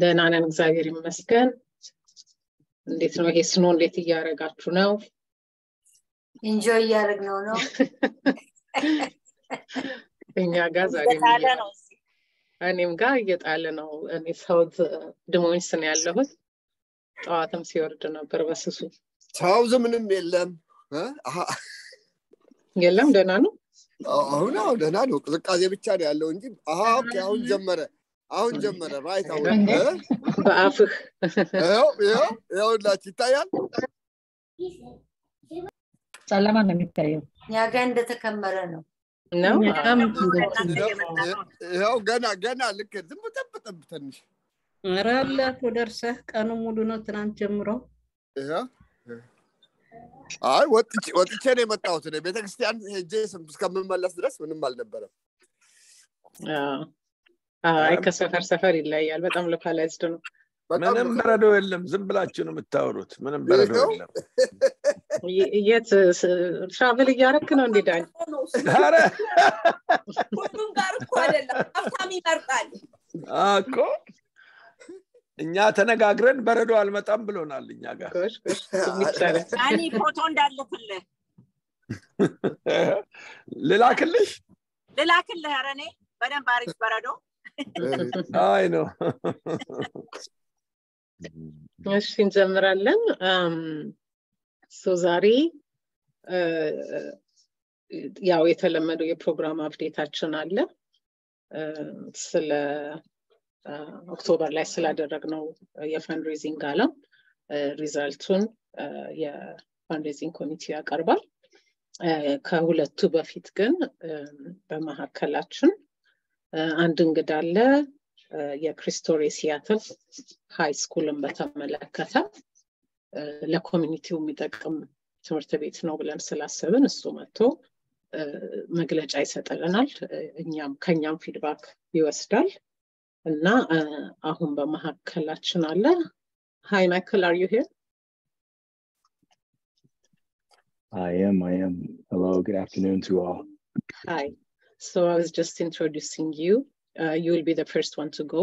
ደህና ነን እግዚአብሔር ይመስገን። እንዴት ነው ይሄ ስኖ እንዴት እያረጋችሁ ነው? ኢንጆይ እያደረግነው ነው። እኛ ጋር ዛሬ እኔም ጋር እየጣለ ነው። እኔ ሳውት ድሞኝስ ነው ያለሁት። ጠዋትም ሲወርድ ነበር በስሱ። ሳውዝ ምንም የለም። የለም ደህና ነው። አሁን ደህና ነው። ቅዝቃዜ ብቻ ነው ያለው እንጂ ኦኬ አሁን ጀመረ ራይት አሁን በአፍህ ይኸውላችሁ ይታያል። ጨለማ ነው የሚታየው። እኛ ጋር እንደተከመረ ነው። ይኸው ገና ልክ ዝም ብጠብጠብ ትንሽ ኧረ አላት ደርሰህ ቀኑ ሙሉ ነው ትናንት ጀምሮ። አይ ወጥቼ ነው የመጣሁት። ቤተክርስቲያን ሄጄ እስከምመለስ ድረስ ምንም አልነበረም። አይ ከሰፈር ይለያል። በጣም ሎካላይዝድ ነው። ምንም በረዶ የለም። ዝም ብላችሁ ነው የምታወሩት። ምንም በረዶ የለም። የት ትራቨል እያደረክ ነው እንዴ ዳኒ? ኧረ ሁሉም ጋር እኮ አይደለም። ሀብታም ይመርጣል እኮ። እኛ ተነጋግረን በረዶ አልመጣም ብሎናል እኛ ጋር። ዳኒ ፎቶ እንዳልክልህ ልላክልሽ? ኧረ እኔ በደንብ አሪፍ በረዶ አይ ነው። እሺ እንጀምራለን። ዛሬ ያው የተለመደው የፕሮግራም አፕዴታችን አለ። ስለ ኦክቶበር ላይ ስላደረግነው የፈንድሬዚንግ ጋላ ሪዛልቱን የፈንድሬዚንግ ኮሚቴ ያቀርባል። ከሁለቱ በፊት ግን በመሐከላችን አንድ እንግዳ አለ። የክሪስቶሬ ሲያትል ሃይ ስኩልን በተመለከተ ለኮሚኒቲው የሚጠቅም ትምህርት ቤት ነው ብለን ስላሰብን እሱ መጥቶ መግለጫ ይሰጥልናል። ከኛም ፊድባክ ይወስዳል እና አሁን በመሐከላችን አለ። Hi Michael, are you here? I am. Hello, good afternoon to all. Hi. So I was just introducing you. You will be the first one to go.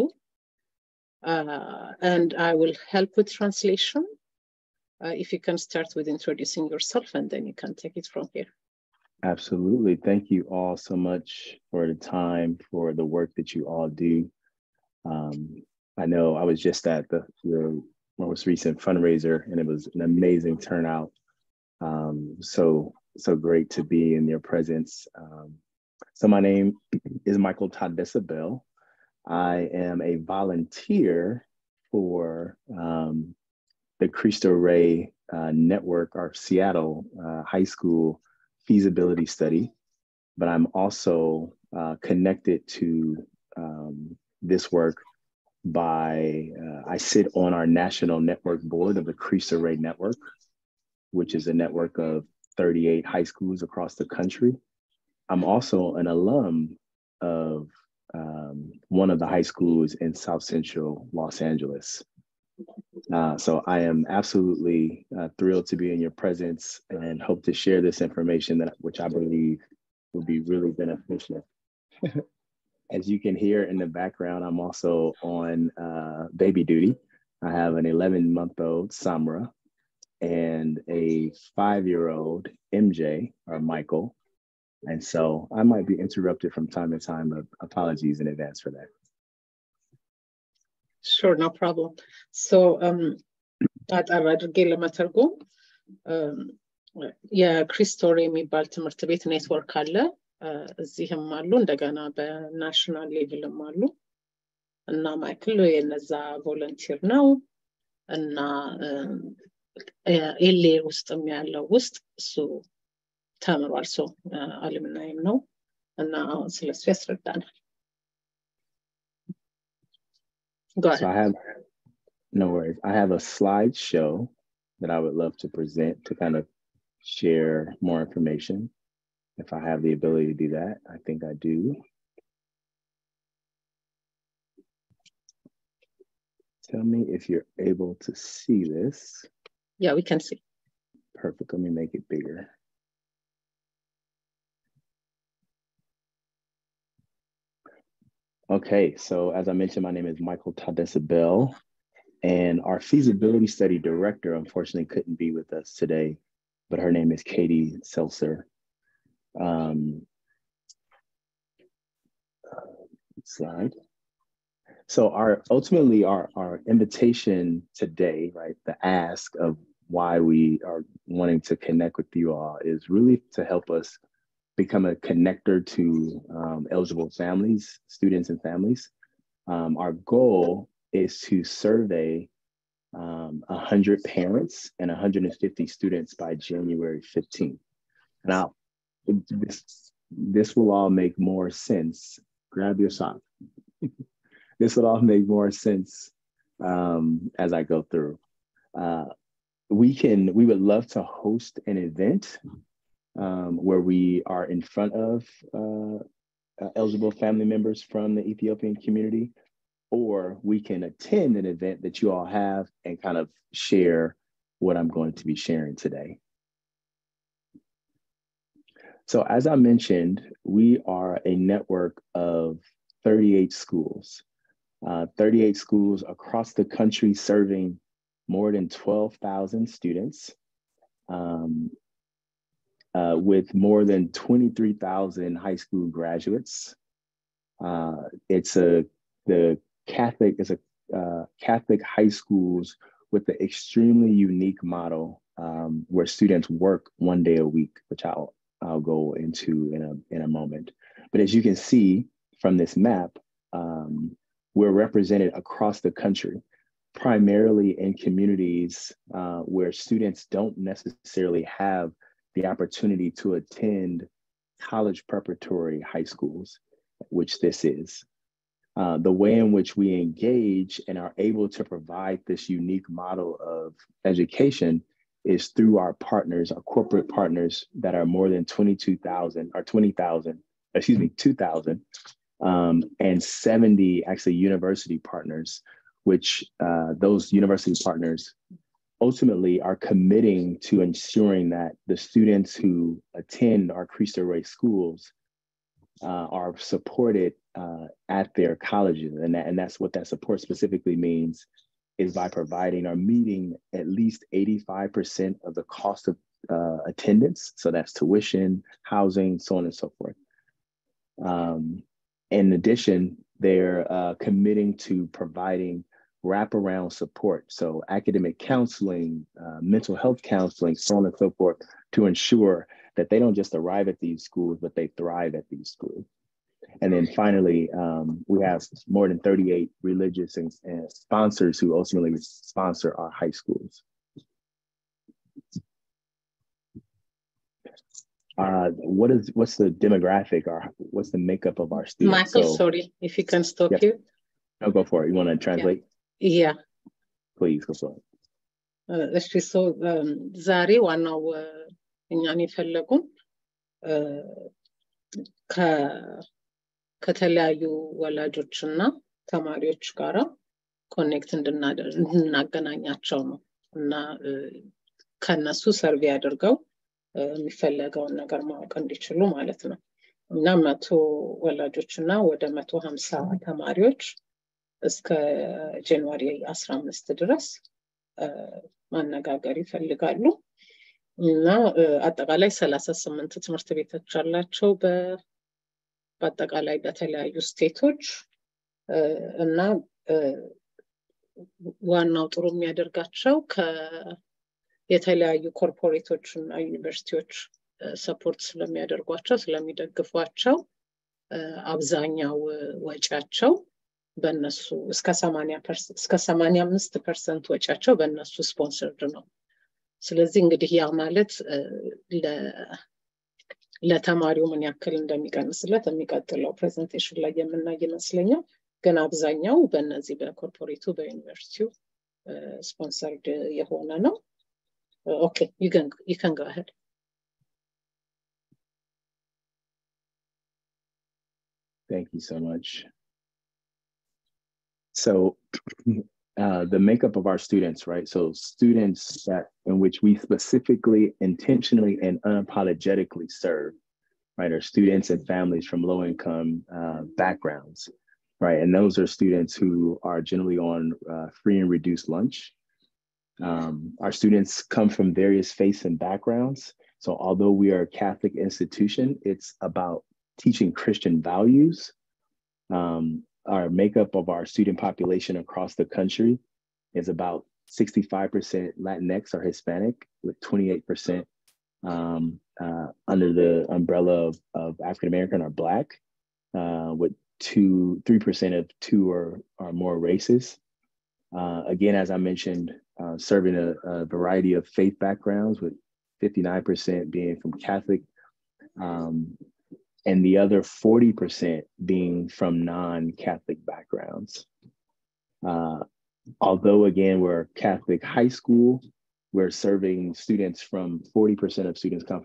And I will help with translation. If you can start with introducing yourself and then you can take it from here. Absolutely. Thank you all so much for the time, for the work that you all do. I know I was just at the most recent fundraiser and it was an amazing turnout. So great to be in your presence. So my name is Michael Tadesabel. I am a volunteer for the Cristo Rey network, our Seattle high school feasibility study, but I'm also connected to this work by, I sit on our national network board of the Cristo Rey network, which is a network of 38 high schools across the country. I'm also an alum of one of the high schools in South Central Los Angeles. So I am absolutely thrilled to be in your presence and hope to share this information which I believe will be really beneficial. As you can hear in the background, I'm also on baby duty. I have an 11-month-old Samra and a 5-year-old MJ or Michael. And so I might be interrupted from time to time, but apologies in advance for that. Sure, no problem. So አድርጌ ለመተርጎም የክሪስቶሬ የሚባል ትምህርት ቤት ኔትወርክ አለ። እዚህም አሉ፣ እንደገና በናሽናል ሌቭልም አሉ እና ማይክል የነዛ ቮለንቲር ነው እና ኤሌ ውስጥም ያለው ውስጥ እሱ ተምሯል። ሰው አልምናይም ነው እና አሁን ስለሱ ያስረዳናል። So no worries. I have a slideshow that I would love to present to kind of share more information. If I have the ability to do that, I think I do. Tell me if you're able to see this. Yeah, we can see. Perfect. Let me make it bigger. Okay, so as I mentioned, my name is Michael Tadessa Bell, and our feasibility study director unfortunately couldn't be with us today, but her name is Katie Seltzer. Slide. So ultimately our invitation today, right, the ask of why we are wanting to connect with you all is really to help us become a connector to eligible families, students and families. Our goal is to survey 100 parents and 150 students by January 15th. Now, this will all make more sense. Grab your sock. This will all make more sense as I go through. We would love to host an event where we are in front of eligible family members from the Ethiopian community, or we can attend an event that you all have and kind of share what I'm going to be sharing today. So as I mentioned, we are a network of 38 schools. 38 schools across the country serving more than 12,000 students with more than 23,000 high school graduates. It's a Catholic high schools with an extremely unique model where students work 1 day a week, which I'll go into in a moment. But as you can see from this map, we're represented across the country, primarily in communities where students don't necessarily have the opportunity to attend college preparatory high schools, which this is. The way in which we engage and are able to provide this unique model of education is through our partners, our corporate partners that are more than 2,000, and 70 actually university partners, which those university partners ultimately are committing to ensuring that the students who attend our Cristo Rey schools are supported at their colleges. And that's what that support specifically means, is by providing or meeting at least 85% of the cost of attendance. So that's tuition, housing, so on and so forth. In addition, they're committing to providing wraparound support. So academic counseling, mental health counseling, so on and so forth, to ensure that they don't just arrive at these schools, but they thrive at these schools. And then finally, we have more than 38 religious and sponsors who ultimately sponsor our high schools. What's the demographic, or what's the makeup of our students? Michael, sorry, if you can stop yes. you. I'll go for it. You want to translate? Yeah. Please go for it. እሺ ሶ ዛሬ ዋናው እኛን የፈለጉን ከተለያዩ ወላጆችና ተማሪዎች ጋራ ኮኔክት እንድናገናኛቸው ነው እና ከነሱ ሰርቬ አድርገው የሚፈለገውን ነገር ማወቅ እንዲችሉ ማለት ነው። እና 100 ወላጆችና ወደ 150 ተማሪዎች እስከ ጃንዋሪ 15 ድረስ ማነጋገር ይፈልጋሉ። እና አጠቃላይ 38 ትምህርት ቤቶች አላቸው በአጠቃላይ በተለያዩ ስቴቶች። እና ዋናው ጥሩ የሚያደርጋቸው የተለያዩ ኮርፖሬቶች እና ዩኒቨርሲቲዎች ሰፖርት ስለሚያደርጓቸው ስለሚደግፏቸው አብዛኛው ወጪያቸው በእነሱ እስከ 85% ወጪያቸው በእነሱ ስፖንሰርድ ነው። ስለዚህ እንግዲህ ያ ማለት ለተማሪው ምን ያክል እንደሚቀንስለት የሚቀጥለው ፕሬዘንቴሽን ላይ የምናይ ይመስለኛል። ግን አብዛኛው በእነዚህ በኮርፖሬቱ በዩኒቨርሲቲው ስፖንሰርድ የሆነ ነው። Okay, you can go ahead. Thank you so much. So the makeup of our students, right? So students in which we specifically, intentionally, and unapologetically serve, right, are students and families from low-income backgrounds. right? And those are students who are generally on free and reduced lunch. Our students come from various faiths and backgrounds. So although we are a Catholic institution, it's about teaching Christian values. Our makeup of our student population across the country is about 65% Latinx or Hispanic, with 28% under the umbrella of African American or Black, with 3% of two or more races. Again, as I mentioned, serving a variety of faith backgrounds, with 59% being from Catholic, and the other 40% being from non-Catholic backgrounds. Although, again, we're a Catholic high school, we're serving students from 40% of students come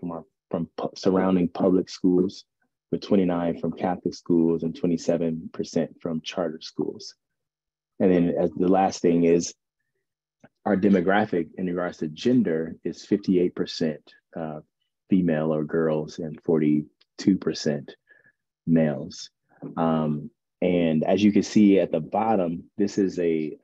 from surrounding public schools, with 29 from Catholic schools and 27% from charter schools. And then as the last thing is, our demographic in regards to gender is 58% female or girls and 42% males. And as you can see at the bottom, this is a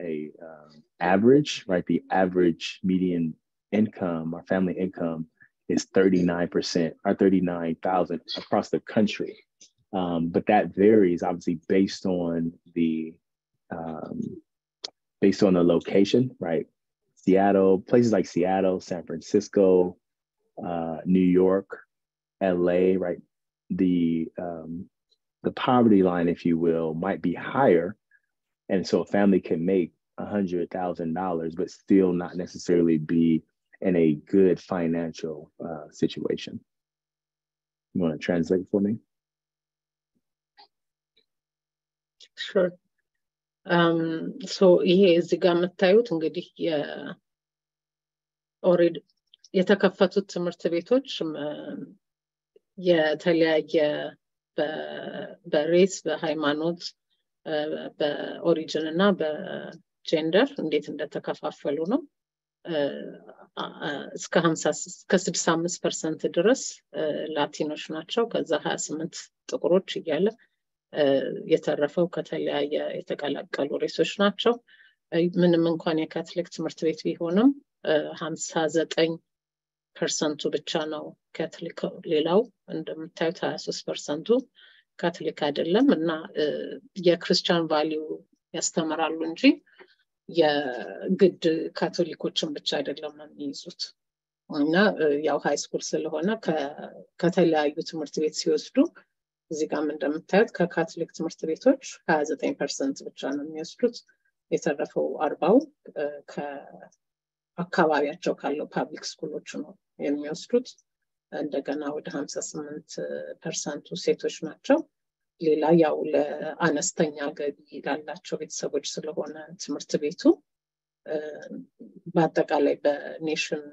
average, right? The average median income, our family income, is 39% or 39,000 across the country. But that varies obviously based on the location, right? Seattle, places like Seattle, San Francisco, New York, LA, right? The poverty line, if you will, might be higher. And so a family can make $100,000, but still not necessarily be in a good financial situation. You want to translate for me? Sure. So ይሄ እዚህ ጋር የምታዩት እንግዲህ ኦሬዲ የተከፈቱት ትምህርት ቤቶች የተለያየ በሬስ በሃይማኖት በኦሪጅን እና በጀንደር እንዴት እንደተከፋፈሉ ነው። እስከ 65% ድረስ ላቲኖች ናቸው። ከዛ 28 ጥቁሮች እያለ የተረፈው ከተለያየ የተቀላቀሉ ሬሶች ናቸው። ምንም እንኳን የካቶሊክ ትምህርት ቤት ቢሆንም 59% ብቻ ነው ካቶሊክ። ሌላው እንደምታዩት 23% ካቶሊክ አይደለም እና የክርስቲያን ቫልዩ ያስተምራሉ እንጂ የግድ ካቶሊኮችን ብቻ አይደለም የሚይዙት። እና ያው ሃይ ስኩል ስለሆነ ከተለያዩ ትምህርት ቤት ሲወስዱ እዚህ ጋር እንደምታዩት ከካቶሊክ ትምህርት ቤቶች 29% ብቻ ነው የሚወስዱት። የተረፈው 40 ከአካባቢያቸው ካለው ፓብሊክ ስኩሎች ነው የሚወስዱት። እንደገና ወደ 58% ሴቶች ናቸው። ሌላ ያው ለአነስተኛ ገቢ ላላቸው ቤተሰቦች ስለሆነ ትምህርት ቤቱ በአጠቃላይ በኔሽን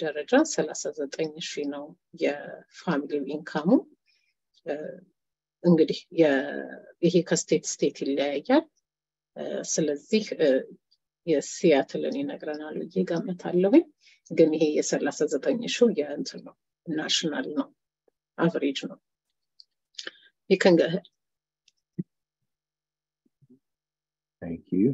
ደረጃ 39,000 ነው የፋሚሊ ኢንካሙ። እንግዲህ ይሄ ከስቴት ስቴት ይለያያል። ስለዚህ የሲያትልን ይነግረናል እየገመታለሁ። ግን ይሄ የ39,000 የእንትን ነው፣ ናሽናል ነው፣ አቨሬጅ ነው። You can go ahead. Thank you.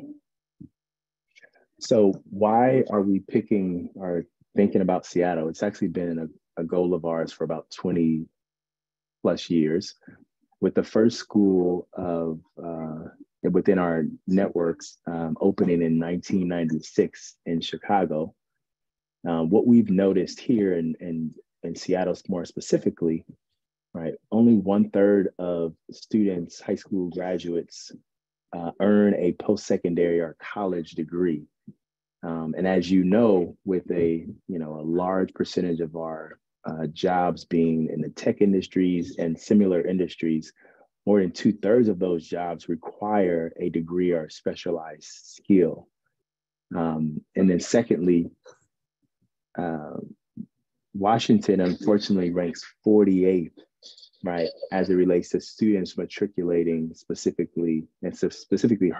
So why are we picking or thinking about Seattle? It's actually been a goal of ours for about 20 plus years. With the first school of within our networks opening in 1996 in Chicago, what we've noticed here in Seattle more specifically, right, only 1/3 of students, high school graduates, earn a post-secondary or college degree. And as you know, with a large percentage of our jobs being in the tech industries and similar industries, more than 2/3 of those jobs require a degree or specialized skill. And then secondly, Washington unfortunately ranks 48th, right, as it relates to students matriculating specifically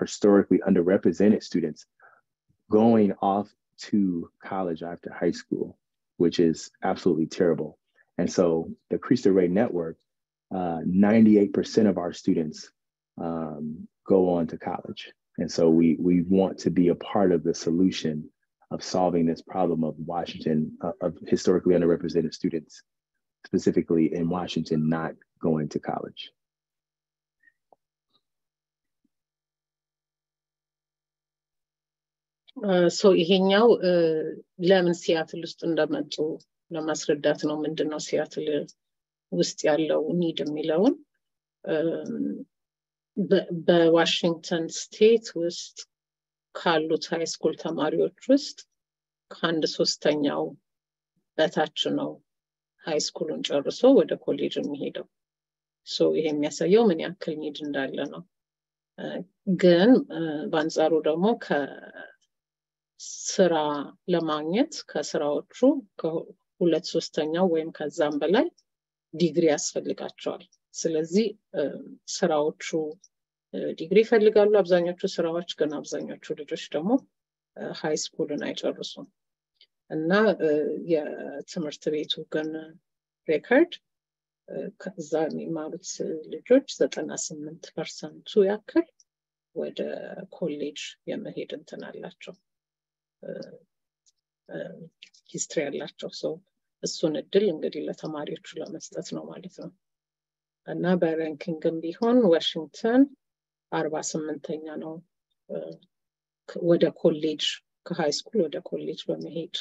historically underrepresented students going off to college after high school, which is absolutely terrible. And so the Cristo Rey Network, 98% of our students go on to college. And so we want to be a part of the solution of solving this problem of Washington, of historically underrepresented students, specifically in Washington, not going to college. So ይሄኛው ለምን ሲያትል ውስጥ እንደመጡ ለማስረዳት ነው። ምንድነው ሲያትል ውስጥ ያለው ኒድ የሚለውን በዋሽንግተን ስቴት ውስጥ ካሉት ሃይ ስኩል ተማሪዎች ውስጥ ከአንድ ሶስተኛው በታች ነው ሃይ ስኩልን ጨርሶ ወደ ኮሌጅ የሚሄደው። ሶ ይሄ የሚያሳየው ምን ያክል ኒድ እንዳለ ነው። ግን በአንጻሩ ደግሞ ከስራ ለማግኘት ከስራዎቹ ከሁለት ሶስተኛው ወይም ከዛም በላይ ዲግሪ ያስፈልጋቸዋል። ስለዚህ ስራዎቹ ዲግሪ ይፈልጋሉ አብዛኞቹ ስራዎች፣ ግን አብዛኞቹ ልጆች ደግሞ ሃይ ስኩልን አይጨርሱም። እና የትምህርት ቤቱ ግን ሬከርድ ከዛ የሚማሩት ልጆች 98% ያክል ወደ ኮሌጅ የመሄድ እንትን አላቸው፣ ሂስትሪ ያላቸው። ሰው እሱን እድል እንግዲህ ለተማሪዎቹ ለመስጠት ነው ማለት ነው። እና በራንኪንግም ቢሆን ዋሽንግተን 48ኛ ነው ወደ ኮሌጅ ከሃይ ስኩል ወደ ኮሌጅ በመሄድ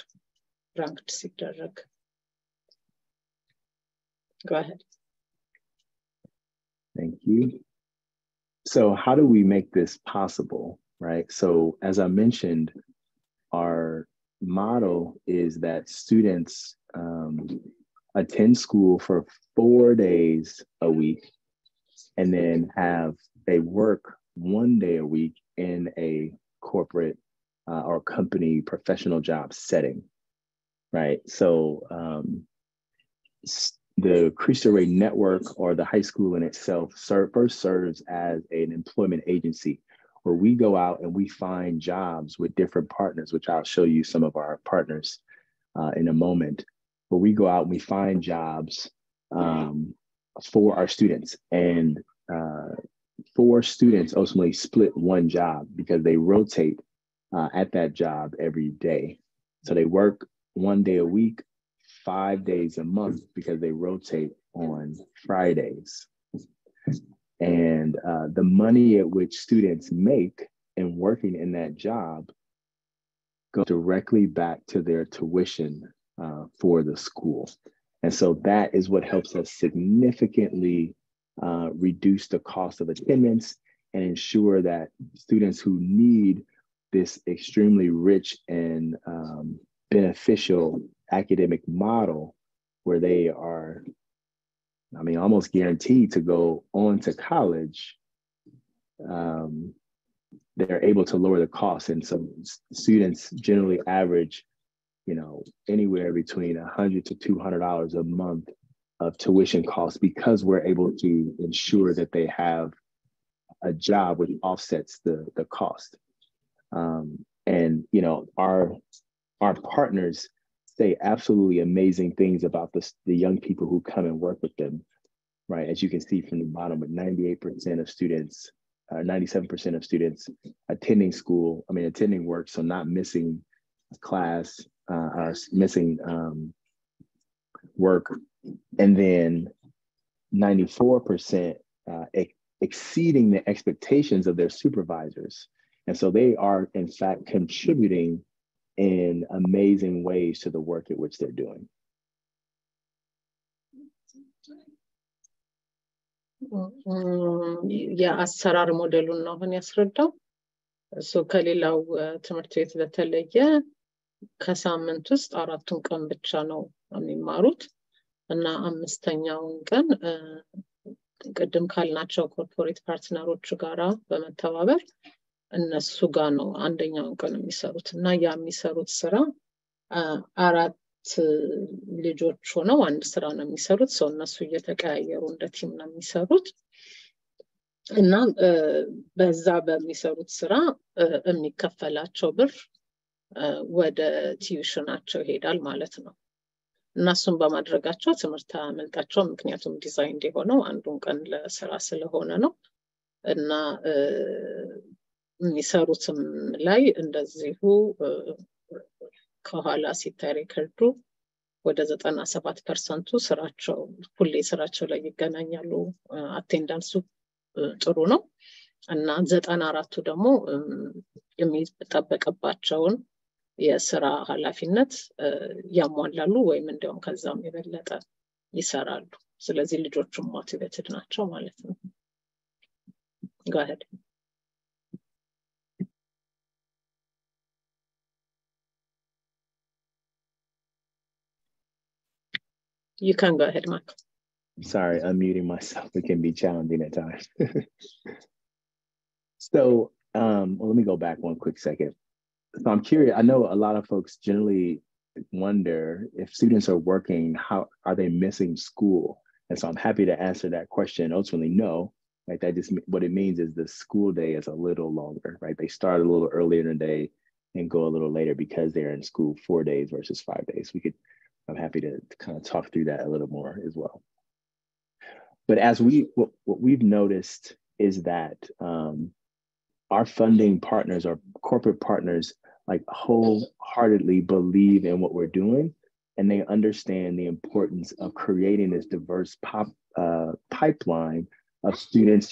ranked ሲደረግ። Go ahead. Thank you. So how do we make this possible, right? So as I mentioned, our model is that students attend school for 4 days a week and then they work 1 day a week in a corporate or company professional job setting, right? So the Cristo Rey network or the high school in itself first serves as an employment agency where we go out and we find jobs with different partners, which I'll show you some of our partners in a moment. But we go out and we find jobs for our students, and 4 students ultimately split one job because they rotate at that job every day. So they work 1 day a week, 5 days a month because they rotate on Fridays. And the money at which students make in working in that job goes directly back to their tuition for the school. And so that is what helps us significantly reduce the cost of attendance and ensure that students who need this extremely rich and beneficial academic model where they are, almost guaranteed to go on to college, they're able to lower the cost. And so students generally average, anywhere between $100 to $200 a month of tuition costs because we're able to ensure that they have a job which offsets the cost. And our partners say absolutely amazing things about the young people who come and work with them, right? As you can see from the bottom, with 98% of students, 97% of students attending work, so not missing class or missing work, and then 94% exceeding the expectations of their supervisors. And so they are, in fact, contributing in amazing ways to the work at which they're doing. የአሰራር ሞዴሉን ነው አሁን ያስረዳው። ከሌላው ትምህርት ቤት በተለየ ከሳምንት ውስጥ 4 ቀን ብቻ ነው የሚማሩት እና 5ኛውን ቀን ቅድም ካልናቸው ኮርፖሬት ፓርትነሮች ጋራ በመተባበር እነሱ ጋር ነው አንደኛውን ቀን የሚሰሩት። እና ያ የሚሰሩት ስራ 4 ልጆች ሆነው አንድ ስራ ነው የሚሰሩት። እነሱ እየተቀያየሩ እንደ ቲም ነው የሚሰሩት እና በዛ በሚሰሩት ስራ የሚከፈላቸው ብር ወደ ቲዩሽናቸው ይሄዳል ማለት ነው። እነሱን በማድረጋቸው ትምህርት አመልጣቸው፣ ምክንያቱም ዲዛይን የሆነው አንዱን ቀን ለስራ ስለሆነ ነው። እና የሚሰሩትም ላይ እንደዚሁ ከኋላ ሲታይ ሪከርዱ ወደ 97% ስራቸው ሁሌ ስራቸው ላይ ይገናኛሉ። አቴንዳንሱ ጥሩ ነው እና 94ቱ ደግሞ የሚጠበቅባቸውን የስራ ኃላፊነት ያሟላሉ ወይም እንደውም ከዛም የበለጠ ይሰራሉ። ስለዚህ ልጆቹም ሞቲቬትድ ናቸው ማለት ነው። Go ahead. You can go ahead, Mark. Sorry, unmuting myself. It can be challenging at times. So, well, let me go back one quick second. So I'm curious. I know a lot of folks generally wonder if students are working, how are they missing school? And so I'm happy to answer that question. Ultimately, no. Right, that just what it means is the school day is a little longer. Right, they start a little earlier in the day and go a little later because they're in school 4 days versus 5 days. I'm happy to kind of talk through that a little more as well. But as what we've noticed is that our funding partners, our corporate partners, like wholeheartedly believe in what we're doing, and they understand the importance of creating this diverse pipeline of students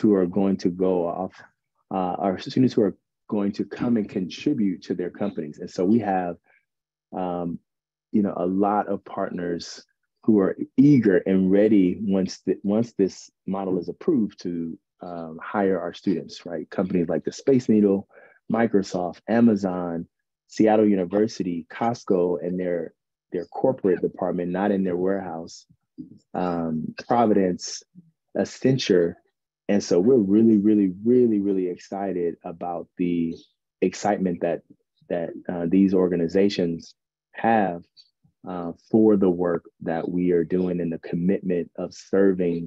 who are going to go off, our students who are going to come and contribute to their companies. And so we have, a lot of partners who are eager and ready once this model is approved to hire our students, right? Companies like the Space Needle, Microsoft, Amazon, Seattle University, Costco, and their corporate department, not in their warehouse, Providence, Accenture. And so we're really, really, really, really excited about the excitement that these organizations have for the work that we are doing and the commitment of serving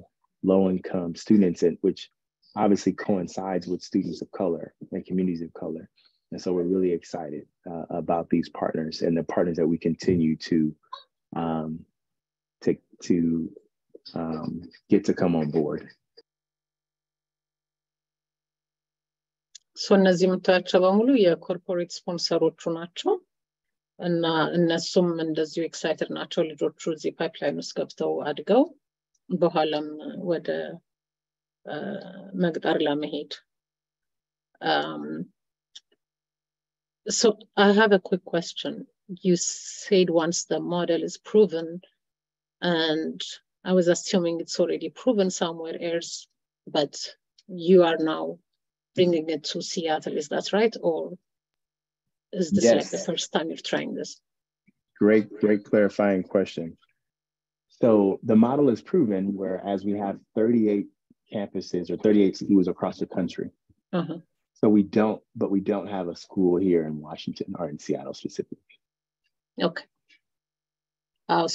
low-income students, and which obviously coincides with students of color and communities of color. And so we're really excited about these partners and the partners that we continue to get to come on board. So እነዚህ የምታያቸው በሙሉ የኮርፖሬት ስፖንሰሮቹ ናቸው እና እነሱም እንደዚሁ ኤክሳይትድ ናቸው ልጆቹ እዚህ ፓይፕላይን ውስጥ ገብተው አድገው በኋላም ወደ መቅጠር ለመሄድ So I have a quick question. You said once the model is proven, and I was assuming it's already proven somewhere else, but you are now bringing it to Seattle. Is that right? Or is this Yes. like the first time you're trying this? Great clarifying question. So the model is proven, whereas we have 38 campuses or 38 schools across the country. Uh-huh. So we don't have a school here in Washington or in Seattle specifically. Okay.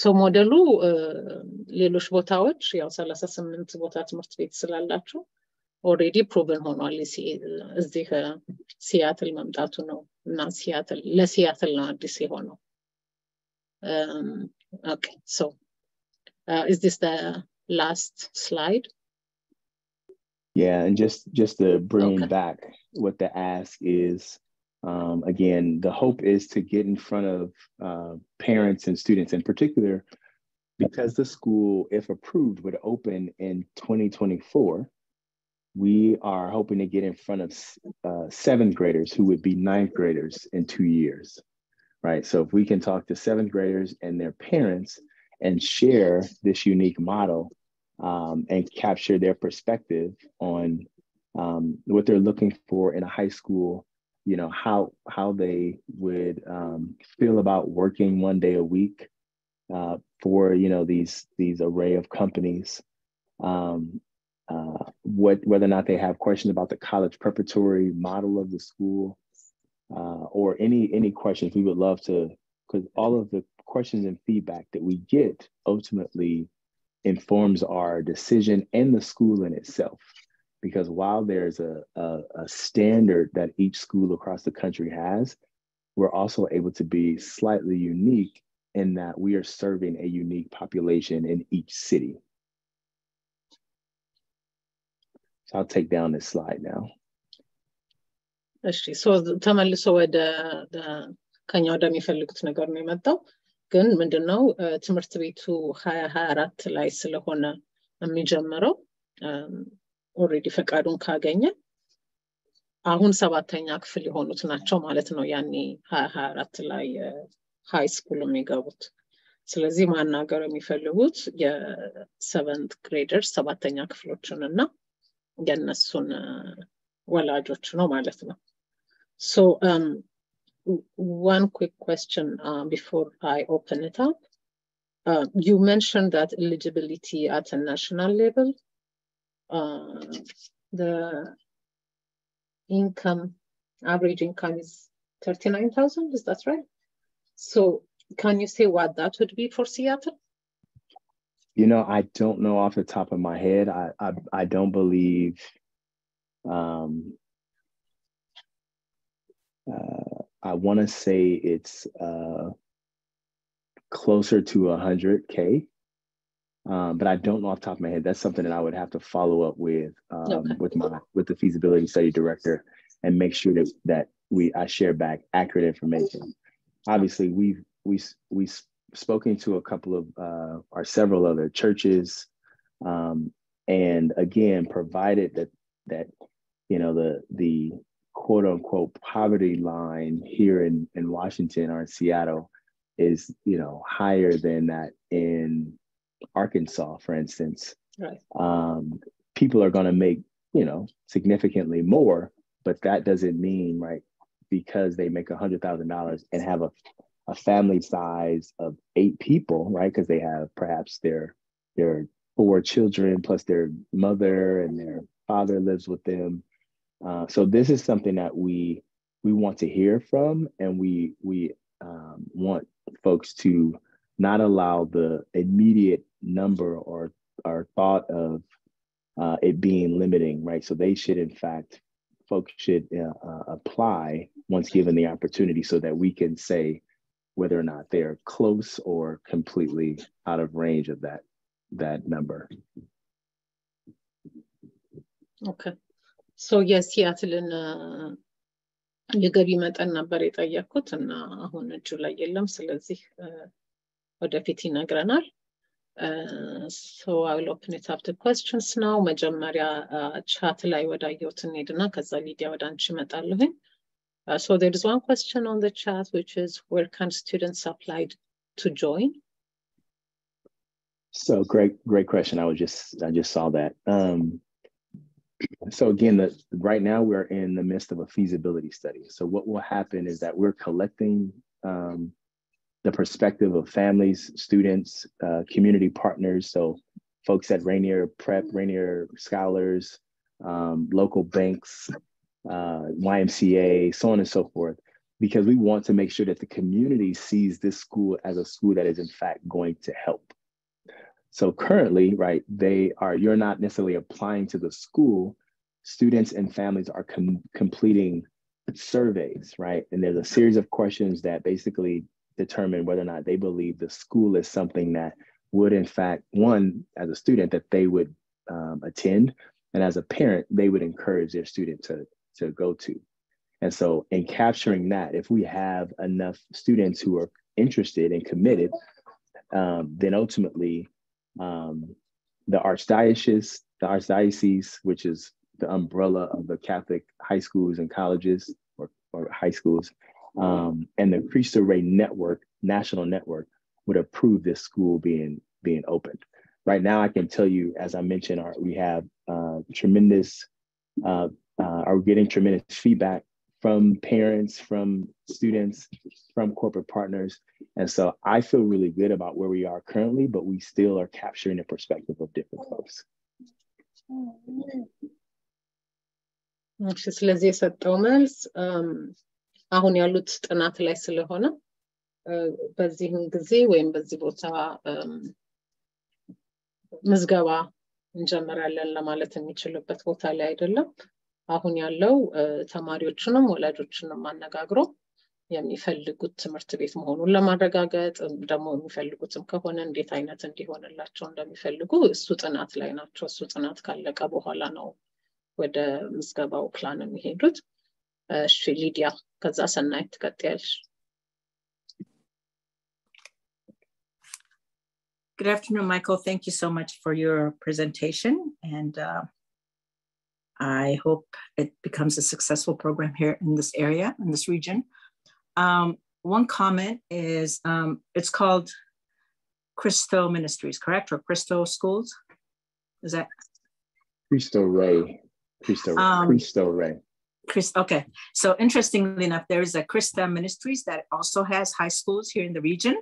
So ሞዴሉ ሌሎች ቦታዎች ያው 38 ቦታ ትምህርት ቤት ስላላቸው ኦሬዲ ፕሩቭን ሆኗል። እዚህ ሲያትል መምጣቱ ነው እና ለሲያትል ነው አዲስ የሆነው። Okay, so is this the last slide? Yeah, and just to bring Okay. back what the ask is, again, the hope is to get in front of parents and students in particular, because the school, if approved, would open in 2024. We are hoping to get in front of 7th graders who would be 9th graders in 2 years, right? So if we can talk to 7th graders and their parents and share this unique model and capture their perspective on what they're looking for in a high school, how they would feel about working 1 day a week for these array of companies, whether or not they have questions about the college preparatory model of the school, or any questions. We would love to, because all of the questions and feedback that we get ultimately informs our decision and the school in itself. Because while there's a standard that each school across the country has, we're also able to be slightly unique in that we are serving a unique population in each city. So I'll take down this slide now. እሺ ሶ ተመልሶ ወደ ከኛ ወደሚፈልጉት ነገር ነው የመጣው ግን ምንድነው ትምህርት ቤቱ 2024 ላይ ስለሆነ የሚጀምረው ኦሬዲ ፈቃዱን ካገኘ አሁን 7ኛ ክፍል የሆኑት ናቸው ማለት ነው ያኔ 2024 ላይ ሃይ ስኩል የሚገቡት ስለዚህ ማናገር የሚፈልጉት የ7th graders 7ኛ ክፍሎችንና የነሱን ወላጆች ነው ማለት ነው so one quick question before I open it up you mentioned that eligibility at a national level the average income is 39,000 is that right so can you say what that would be for Seattle You know, I don't know off the top of my head. I don't believe I want to say it's closer to 100K, but I don't know off the top of my head. That's something that I would have to follow up with with the feasibility study director and make sure that I share back accurate information. Obviously, we've spoken to a couple of or several other churches, and again, provided that you know the quote unquote poverty line here in Washington or in Seattle is higher than that in Arkansas, for instance. Right. People are going to make significantly more, but that doesn't mean because they make $100,000 and have a family size of 8 people, right? Because they have perhaps their 4 children plus their mother and their father lives with them. So this is something that we want to hear from, and we want folks to not allow the immediate number or thought of it being limiting, right? So they should, in fact, folks should apply once given the opportunity so that we can say whether or not they're close or completely out of range of that number. Okay. So yes, Seattle የገቢ መጠን ነበር የጠየቁት እና አሁን እጁ ላይ የለም ስለዚህ ወደፊት ይነግረናል so I will open it up to questions now መጀመሪያ chat ላይ ወዳየሁት እንሄድና ከዛ ሊዲያ ወደ አንቺ እመጣለሁኝ so there is one question on the chat which is where can students apply to join so great question I just saw that so again right now we're in the midst of a feasibility study so what will happen is that we're collecting the perspective of families students community partners so folks at Rainier Prep Rainier Scholars local banks YMCA so on and so forth because we want to make sure that the community sees this school as a school that is in fact going to help so currently right you're not necessarily applying to the school students and families are completing surveys right and there's a series of questions that basically determine whether or not they believe the school is something that would in fact one as a student that they would attend and as a parent they would encourage their student to go to and so in capturing that if we have enough students who are interested and committed then ultimately the archdiocese which is the umbrella of the Catholic high schools and colleges or high schools and the Cristo Rey network national network would approve this school being opened right now I can tell you as I mentioned we have are getting tremendous feedback from parents from students from corporate partners and so I feel really good about where we are currently but we still are capturing the perspective of different folks ስለዚህ የሰጠው መልስ አሁን ያሉት ጥናት ላይ ስለሆነ በዚህ ጊዜ ወይም በዚህ ቦታ ምዝገባ እንጀምራለን ለማለት የሚችልበት ቦታ ላይ አይደለም አሁን ያለው ተማሪዎችንም ወላጆችንም ማነጋግሮ የሚፈልጉት ትምህርት ቤት መሆኑን ለማረጋገጥ ደግሞ የሚፈልጉትም ከሆነ እንዴት አይነት እንዲሆንላቸው እንደሚፈልጉ እሱ ጥናት ላይ ናቸው እሱ ጥናት ካለቀ በኋላ ነው ወደ ምዝገባው ፕላን የሚሄዱት። እሺ ሊዲያ ከዛ ሰናይት ትቀጥያለሽ። Good afternoon, Michael. Thank you so much for your presentation. And I hope it becomes a successful program here in this area, in this region. One comment is it's called Cristo Ministries, correct? Or Cristo Schools? Is that? Cristo Rey. Cristo Rey. Okay. So interestingly enough, there is a Cristo Ministries that also has high schools here in the region.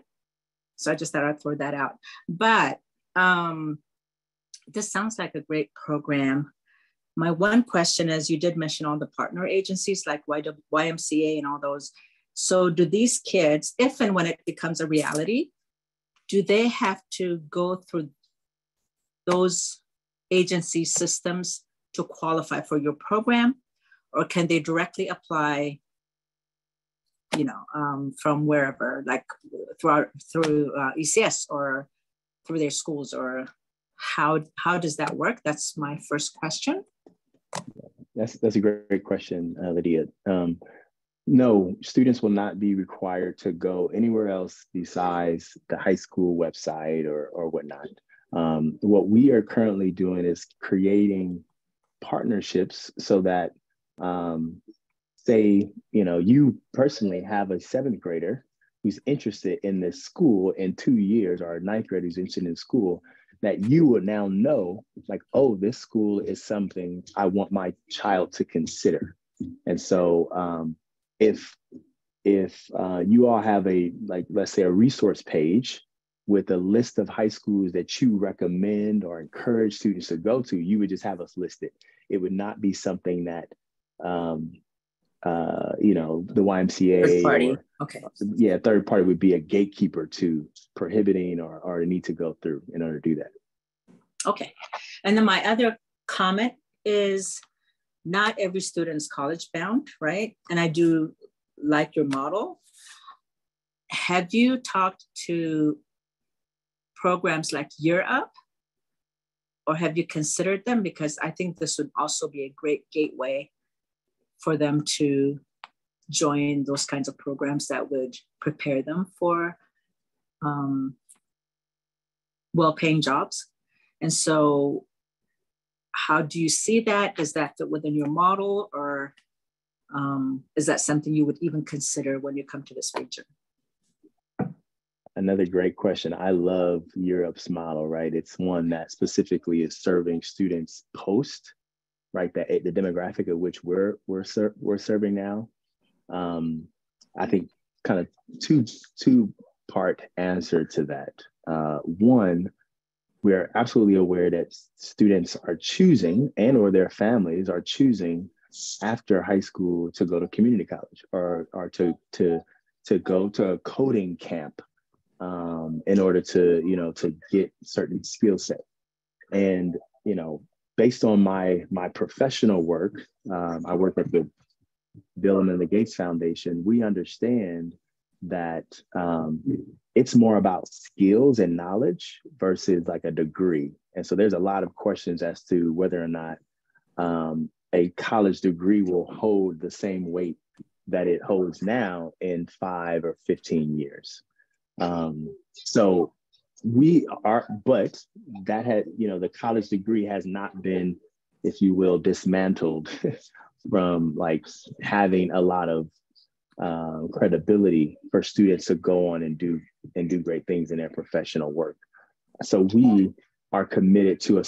So I just thought I'd throw that out. But this sounds like a great program. My one question is, you did mention all the partner agencies like YMCA and all those. So do these kids, if and when it becomes a reality, do they have to go through those agency systems to qualify for your program? Or can they directly apply, from wherever, like through ECS or through their schools, or how does that work? That's my first question. That's a great question, Lydia. No, students will not be required to go anywhere else besides the high school website or whatnot. What we are currently doing is creating partnerships so that, say, you personally have a 7th grader who's interested in this school in 2 years, or a 9th grader who's interested in school, that you would now know, like, oh, this school is something I want my child to consider. And so if you all have let's say a resource page with a list of high schools that you recommend or encourage students to go to, you would just have us listed. It would not be something that the YMCA Third party. or third party would be a gatekeeper to prohibiting or need to go through in order to do that. Okay. And then my other comment is, not every student is college bound, right? And I do like your model. Have you talked to programs like Year Up? Or have you considered them? Because I think this would also be a great gateway for them to join those kinds of programs that would prepare them for well-paying jobs. And so how do you see that? Does that fit within your model, or is that something you would even consider when you come to this region? Another great question. I love Europe's model, right? It's one that specifically is serving students post, right? The demographic of which we're serving now. I think kind of two-part answer to that. One, we are absolutely aware that students are choosing, and or their families are choosing after high school to go to community college or to go to a coding camp in order to get certain skill set. And based on my professional work, I work at the Bill and Melinda Gates Foundation. We understand that it's more about skills and knowledge versus like a degree. And so there's a lot of questions as to whether or not a college degree will hold the same weight that it holds now in 5 or 15 years. So we are, but that had, the college degree has not been, if you will, dismantled from like having a lot of credibility for students to go on and do great things in their professional work. So we are committed to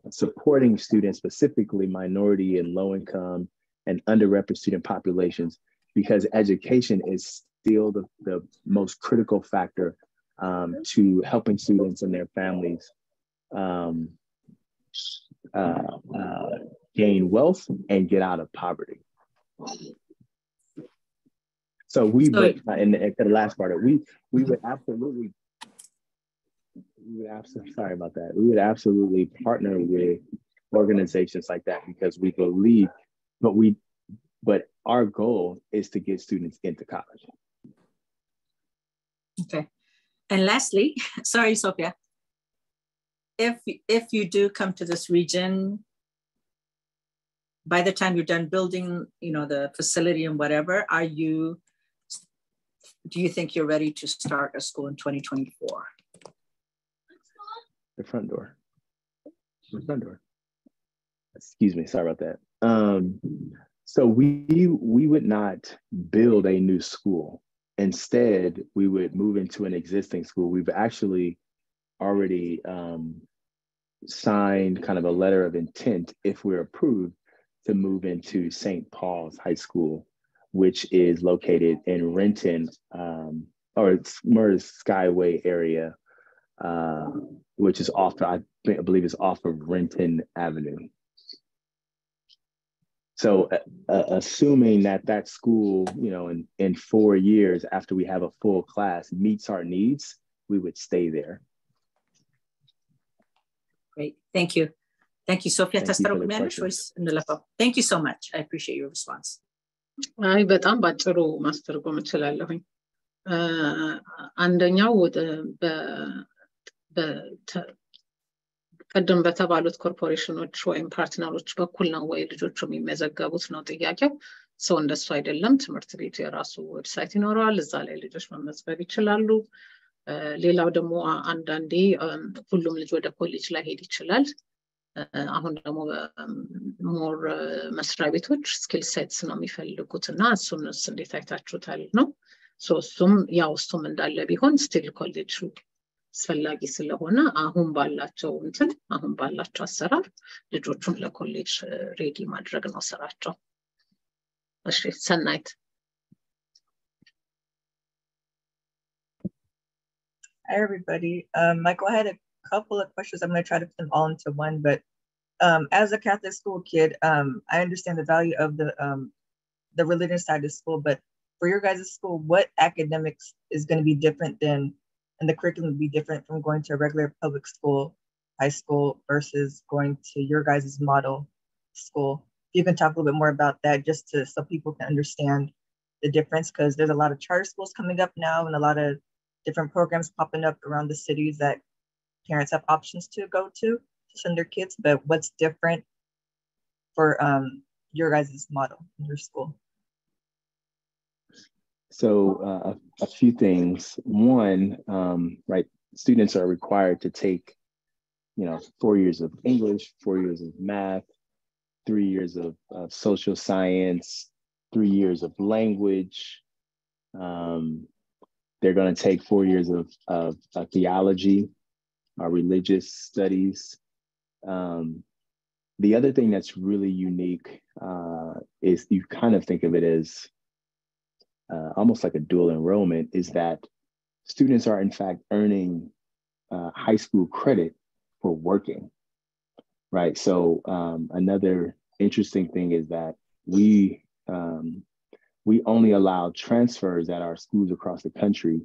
supporting students, specifically minority and low income and underrepresented student populations, because education is still the most critical factor to helping students and their families gain wealth and get out of poverty. So and the last part of it, we would absolutely sorry about that. We would absolutely partner with organizations like that, because we believe, but our goal is to get students into college. Okay. And lastly, sorry, Sophia, if you do come to this region, by the time you're done building, you know, the facility and whatever, do you think you're ready to start a school in 2024? The front door. The front door. Excuse me, sorry about that. So we would not build a new school. Instead, we would move into an existing school. We've actually already signed kind of a letter of intent, if we're approved, to move into St. Paul's High School, which is located in Renton, or it's more Skyway area, which is off, I believe is off of Renton Avenue. So assuming that school, you know, in 4 years after we have a full class meets our needs, we would stay there. Great, thank you. Thank you, Sophia. Thank you so much. I appreciate your response. አይ በጣም ባጭሩ ማስተርጎም እችላለሁኝ። አንደኛው ቀደም በተባሉት ኮርፖሬሽኖች ወይም ፓርትነሮች በኩል ነው ወይ ልጆቹ የሚመዘገቡት ነው ጥያቄው። ሰው እንደሱ አይደለም። ትምህርት ቤቱ የራሱ ዌብሳይት ይኖረዋል። እዛ ላይ ልጆች መመዝገብ ይችላሉ። ሌላው ደግሞ አንዳንዴ ሁሉም ልጅ ወደ ኮሌጅ ላይ ሄድ ይችላል። አሁን ደግሞ ሞር መስሪያ ቤቶች ስኪል ሴትስ ነው የሚፈልጉትና እሱንስ እንዴት አይታችሁታል ነው። እሱም ያው እሱም እንዳለ ቢሆን ስቲል ኮሌጅ አስፈላጊ ስለሆነ አሁን ባላቸው አሰራር ልጆቹን ለኮሌጅ ሬዲ ማድረግ ነው ስራቸው። እሺ ሰናይት። Hi everybody. Michael, I had a couple of questions. I'm going to try to put them all into one, but as a Catholic school kid, I understand the value of the religion side of school, but for your guys' school, what academics is going to be different than, and the curriculum would be different from going to a regular public school, high school, versus going to your guys' model school? You can talk a little bit more about that just so people can understand the difference, because there's a lot of charter schools coming up now and a lot of different programs popping up around the cities that parents have options to go to send their kids, but what's different for your guys' model in your school? So a few things. One, right, students are required to take, 4 years of English, 4 years of math, 3 years of social science, 3 years of language. They're going to take 4 years of theology, religious studies. The other thing that's really unique is you kind of think of it as almost like a dual enrollment, is that students are in fact earning high school credit for working, right? So another interesting thing is that we only allow transfers at our schools across the country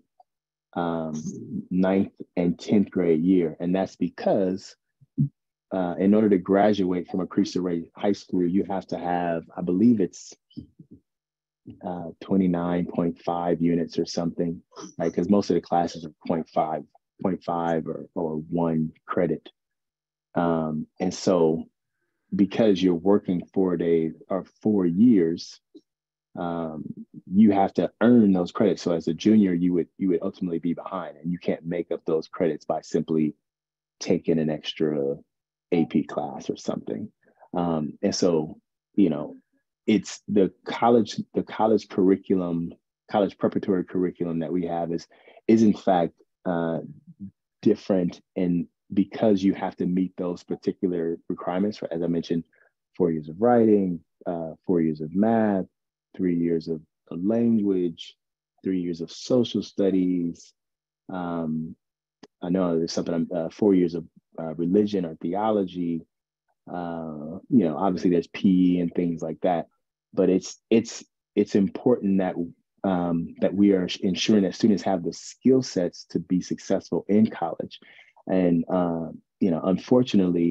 9th and 10th grade year. And that's because in order to graduate from a Cristo Rey high school, you have to have, I believe it's 29.5 units or something, right? Because most of the classes are 0.5 or 1 credit. And so because you're working 4 days or 4 years, you have to earn those credits. So as a junior, you would ultimately be behind, and you can't make up those credits by simply taking an extra AP class or something. And so, it's the college curriculum, college preparatory curriculum that we have is in fact different, and because you have to meet those particular requirements, as I mentioned, 4 years of writing, 4 years of math, 3 years of language, 3 years of social studies. I know there's something, 4 years of religion or theology. Obviously there's PE and things like that, but it's important that we are ensuring that students have the skill sets to be successful in college. And unfortunately,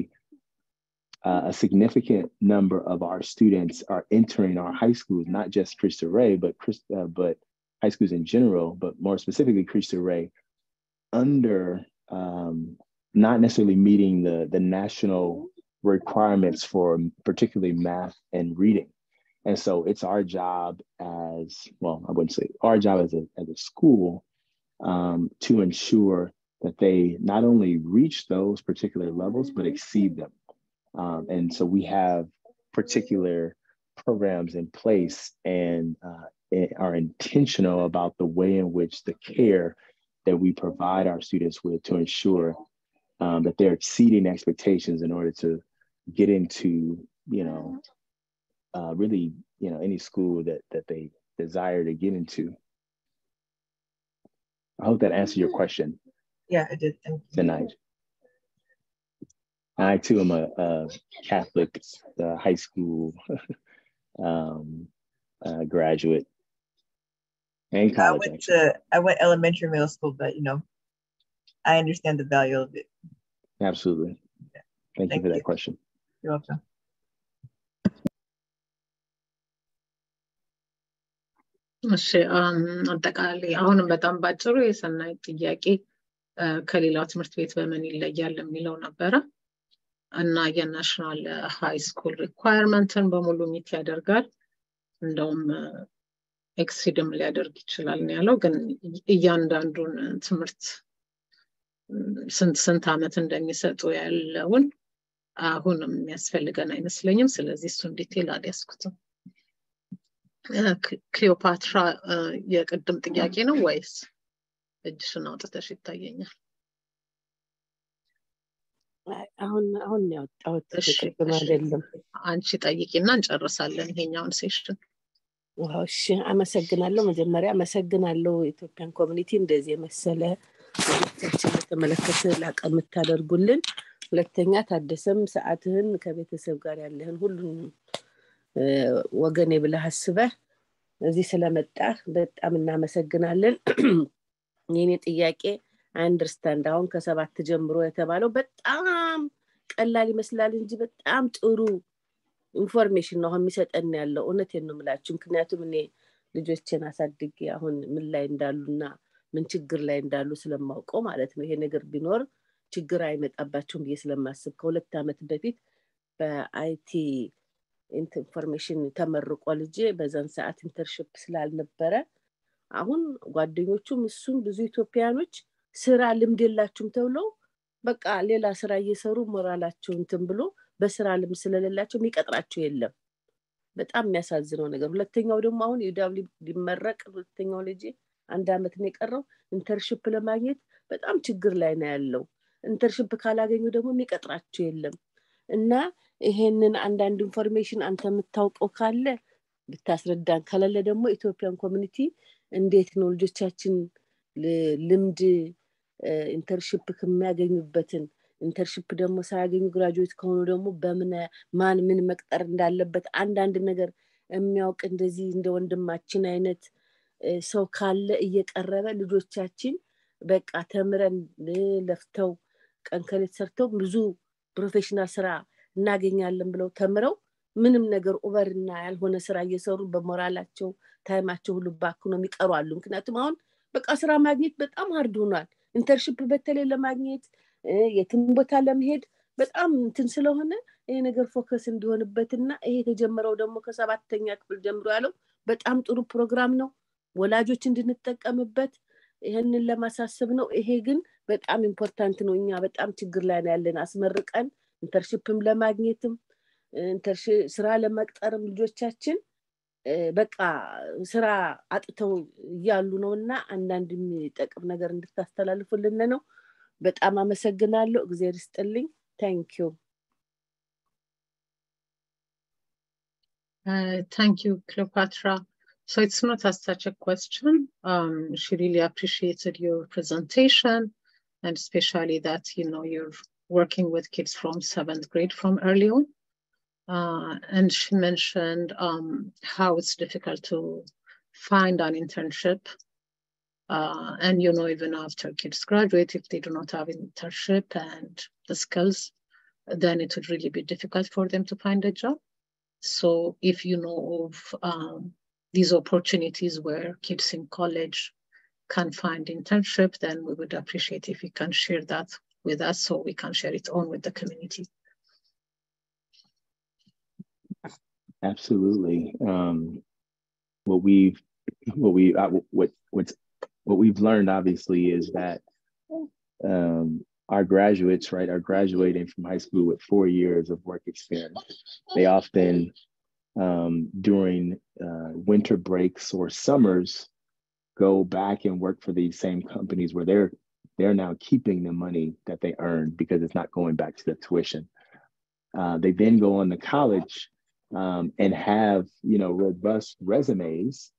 a significant number of our students are entering our high schools, not just Cristo Rey, but high schools in general, but more specifically Cristo Rey, under not necessarily meeting the national requirements for particularly math and reading. And so it's our job as, well, I wouldn't say our job as a school to ensure that they not only reach those particular levels, but exceed them. And so we have particular programs in place and are intentional about the way in which the care that we provide our students with to ensure that they're exceeding expectations in order to get into, really, any school that they desire to get into. I hope that answered your question. Yeah, it did. Thank you. Tonight. I too am a Catholic high school graduate and college. I went elementary, middle school, but I understand the value of it. Absolutely. Yeah. Thank you for that question. You're welcome. እሺ አጠቃላይ አሁንም በጣም ባጭሩ የሰናይ ጥያቄ ከሌላው ትምህርት ቤት በምን ይለያል የሚለው ነበረ እና የናሽናል ሃይ ስኩል ሪኳየርመንትን በሙሉ ሚት ያደርጋል እንደውም ኤክሲድም ሊያደርግ ይችላል ያለው ግን እያንዳንዱን ትምህርት ስንት ዓመት እንደሚሰጡ ያለውን አሁንም የሚያስፈልገን አይመስለኝም ስለዚህ እሱን ዲቴል አልያዝኩትም ክሊዮፓትራ የቅድም ጥያቄ ነው ወይስ እጅሽን አውጥተሽ ይታየኛል አሁን ያወጣሁት ቅድም አይደለም አንቺ ጠይቂና እንጨርሳለን ይሄኛውን ሴሽን እሺ አመሰግናለሁ መጀመሪያ አመሰግናለሁ ኢትዮጵያን ኮሚኒቲ እንደዚህ የመሰለ ፕሮጀክቶችን ተመለከተ ላቀምት ታደርጉልን ሁለተኛ ታደሰም ሰዓትህን ከቤተሰብ ጋር ያለህን ሁሉን ወገኔ ብለህ አስበህ እዚህ ስለመጣ በጣም እናመሰግናለን የኔ ጥያቄ አንደርስታንድ አሁን ከሰባት ጀምሮ የተባለው በጣም ቀላል ይመስላል እንጂ በጣም ጥሩ ኢንፎርሜሽን ነው የሚሰጠን ያለው እውነቴን ነው የምላችሁ ምክንያቱም እኔ ልጆችን አሳድጌ አሁን ምን ላይ እንዳሉና ምን ችግር ላይ እንዳሉ ስለማውቀው ማለት ነው ይሄ ነገር ቢኖር ችግር አይመጣባቸውም ብዬ ስለማስብ ከሁለት ዓመት በፊት በአይቲ ኢንፎርሜሽን ተመርቆ ልጄ በዛን ሰዓት ኢንተርሺፕ ስላልነበረ አሁን ጓደኞቹም እሱም ብዙ ኢትዮጵያኖች ስራ ልምድ የላችሁም ተብሎ በቃ ሌላ ስራ እየሰሩ ሞራላቸው እንትን ብሎ በስራ ልምድ ስለሌላቸው የሚቀጥራቸው የለም በጣም የሚያሳዝነው ነገር ሁለተኛው ደግሞ አሁን ዩዳብሊ ሊመረቅ ሁለተኛው ልጄ አንድ አመት ነው የቀረው ኢንተርሺፕ ለማግኘት በጣም ችግር ላይ ነው ያለው ኢንተርሺፕ ካላገኙ ደግሞ የሚቀጥራቸው የለም እና ይሄንን አንዳንድ ኢንፎርሜሽን አንተ የምታውቀው ካለ ብታስረዳን ከሌለ ደግሞ ኢትዮጵያን ኮሚኒቲ እንዴት ነው ልጆቻችን ልምድ ኢንተርሺፕ ከሚያገኙበትን ኢንተርሺፕ ደግሞ ሳያገኙ ግራጁዌት ከሆኑ ደግሞ በምን ማን ምን መቅጠር እንዳለበት አንዳንድ ነገር የሚያውቅ እንደዚህ እንደ ወንድማችን አይነት ሰው ካለ እየቀረበ ልጆቻችን በቃ ተምረን ለፍተው ቀንከሌት ሰርተው ብዙ ፕሮፌሽናል ስራ እናገኛለን ብለው ተምረው ምንም ነገር ኦቨርና ያልሆነ ስራ እየሰሩ በሞራላቸው ታይማቸው ሁሉ ባክኖ የሚቀሩ አሉ ምክንያቱም አሁን በቃ ስራ ማግኘት በጣም ሃርድ ሆኗል ኢንተርሺፕ በተለይ ለማግኘት የትም ቦታ ለመሄድ በጣም እንትን ስለሆነ ይሄ ነገር ፎከስ እንዲሆንበትና ይሄ የተጀመረው ደግሞ ከሰባተኛ ክፍል ጀምሮ ያለው በጣም ጥሩ ፕሮግራም ነው ወላጆች እንድንጠቀምበት ይሄንን ለማሳሰብ ነው ይሄ ግን በጣም ኢምፖርታንት ነው እኛ በጣም ችግር ላይ ያለን አስመርቀን ኢንተርሺፕም ለማግኘትም ስራ ለመቅጠርም ልጆቻችን በቃ ስራ አጥተው ያሉ ነውና አንዳንድ የሚጠቅም ነገር እንድታስተላልፉልን ነው በጣም አመሰግናለሁ እግዚአብሔር ይስጥልኝ thank you thank you Cleopatra so it's not as such a question she really appreciated your presentation and especially that you're working with kids from 7th grade from early on and she mentioned how it's difficult to find an internship and even after kids graduate if they do not have an internship and the skills then it would really be difficult for them to find a job so if you know of these opportunities where kids in college can find internship then we would appreciate if you can share that with us so we can share it on with the community Absolutely. What we've learned obviously is that our graduates, right, are graduating from high school with 4 years of work experience. They often during winter breaks or summers go back and work for these same companies where they're now keeping the money that they earned because it's not going back to the tuition. They then go on to college and have, you know, robust resumes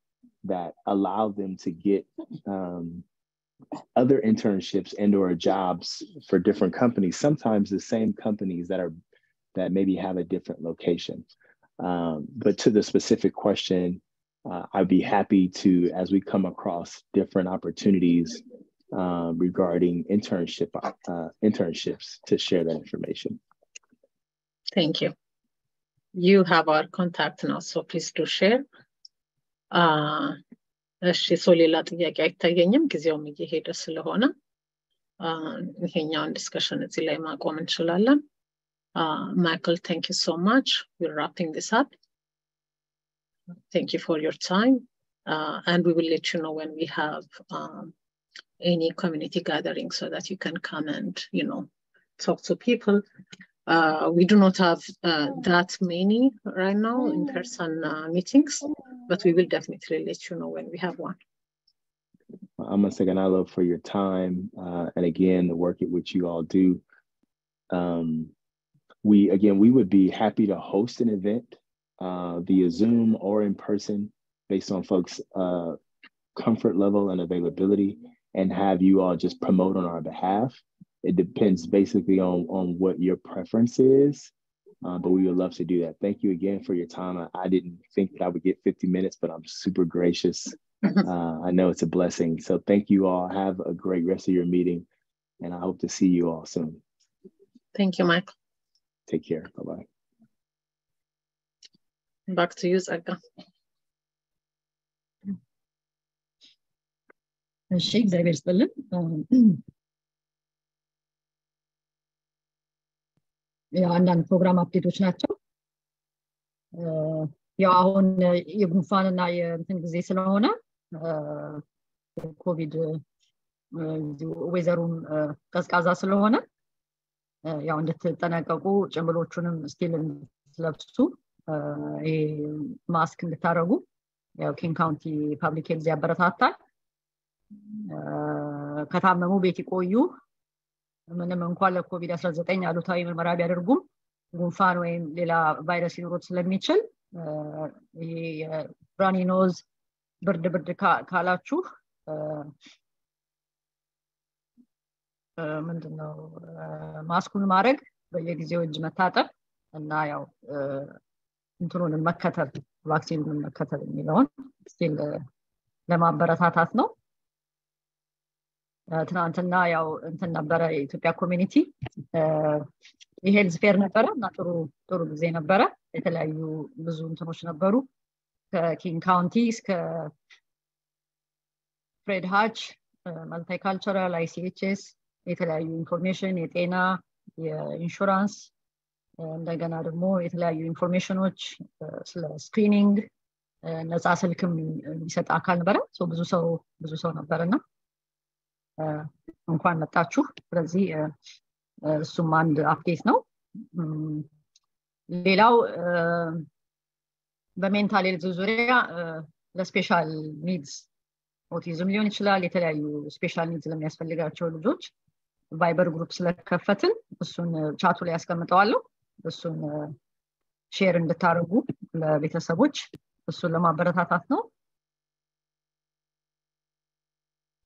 that allow them to get other internships and or jobs for different companies, sometimes the same companies that maybe have a different location. But to the specific question, I'd be happy to, as we come across different opportunities regarding internships, to share that information. Thank you. You have our contact now, so please do share. እሺ ሰው ሌላ ጥያቄ አይታየኝም ጊዜውም እየሄደ ስለሆነ ይሄኛውን ዲስከሽን እዚህ ላይ ማቆም እንችላለን። Michael, thank you so much. We're wrapping this up. Thank you for your time, and we will let you know when we have any community gathering so that you can come and, you know, talk to people. We do not have that many right now in-person meetings, but we will definitely let you know when we have one. I'm a second, I love for your time and again the work at which you all do. We would be happy to host an event via Zoom or in person based on folks' comfort level and availability, and have you all just promote on our behalf. It depends basically on what your preference is, but we would love to do that. Thank you again for your time. I didn't think that I would get 50 minutes, but I'm super gracious. I know it's a blessing. So thank you all. Have a great rest of your meeting, and I hope to see you all soon. Thank you, Michael. Take care. Bye-bye. Back to you, Zaga. እግዚአብሔር ይስጥልን። አንዳንድ ፕሮግራም አፕዴቶች ናቸው። ያው አሁን የጉንፋንና የእንትን ጊዜ ስለሆነ ኮቪድ ወይዘሩም ቀዝቃዛ ስለሆነ ያው እንድትጠነቀቁ ጭምብሎቹንም ስቲል እንድትለብሱ ማስክ እንድታረጉ ያው ኪንግ ካውንቲ ፐብሊክ ሄልዝ ያበረታታል። ከታመሙ ቤት ይቆዩ። ምንም እንኳን ለኮቪድ-19 አሉታዊ ምርመራ ቢያደርጉም ጉንፋን ወይም ሌላ ቫይረስ ሊኖር ስለሚችል ይሄ ራኒ ኖዝ ብርድ ካላችሁ ምንድነው ማስኩን ማድረግ በየጊዜው እጅ መታጠብ እና ያው እንትኑን መከተል ቫክሲኑን መከተል የሚለውን ስቲል ለማበረታታት ነው። ትናንትና ያው እንትን ነበረ የኢትዮጵያ ኮሚኒቲ የሄልዝ ፌር ነበረ እና ጥሩ ጊዜ ነበረ። የተለያዩ ብዙ እንትኖች ነበሩ ከኪንግ ካውንቲ እስከ ፍሬድ ሃች መልቲካልቸራል ICHS የተለያዩ ኢንፎርሜሽን የጤና የኢንሹራንስ እንደገና ደግሞ የተለያዩ ኢንፎርሜሽኖች ስለ ስክሪኒንግ ነፃ ስልክም የሚሰጥ አካል ነበረ። ብዙ ሰው ነበርና እንኳን መጣችሁ። ስለዚህ እሱም አንድ አፕዴት ነው። ሌላው በሜንታል ሄልዝ ዙሪያ ለስፔሻል ኒድስ ኦቲዝም ሊሆን ይችላል የተለያዩ ስፔሻል ኒድስ ለሚያስፈልጋቸው ልጆች ቫይበር ግሩፕ ስለከፈትን እሱን ቻቱ ላይ ያስቀምጠዋለሁ። እሱን ሼር እንድታረጉ ለቤተሰቦች እሱን ለማበረታታት ነው።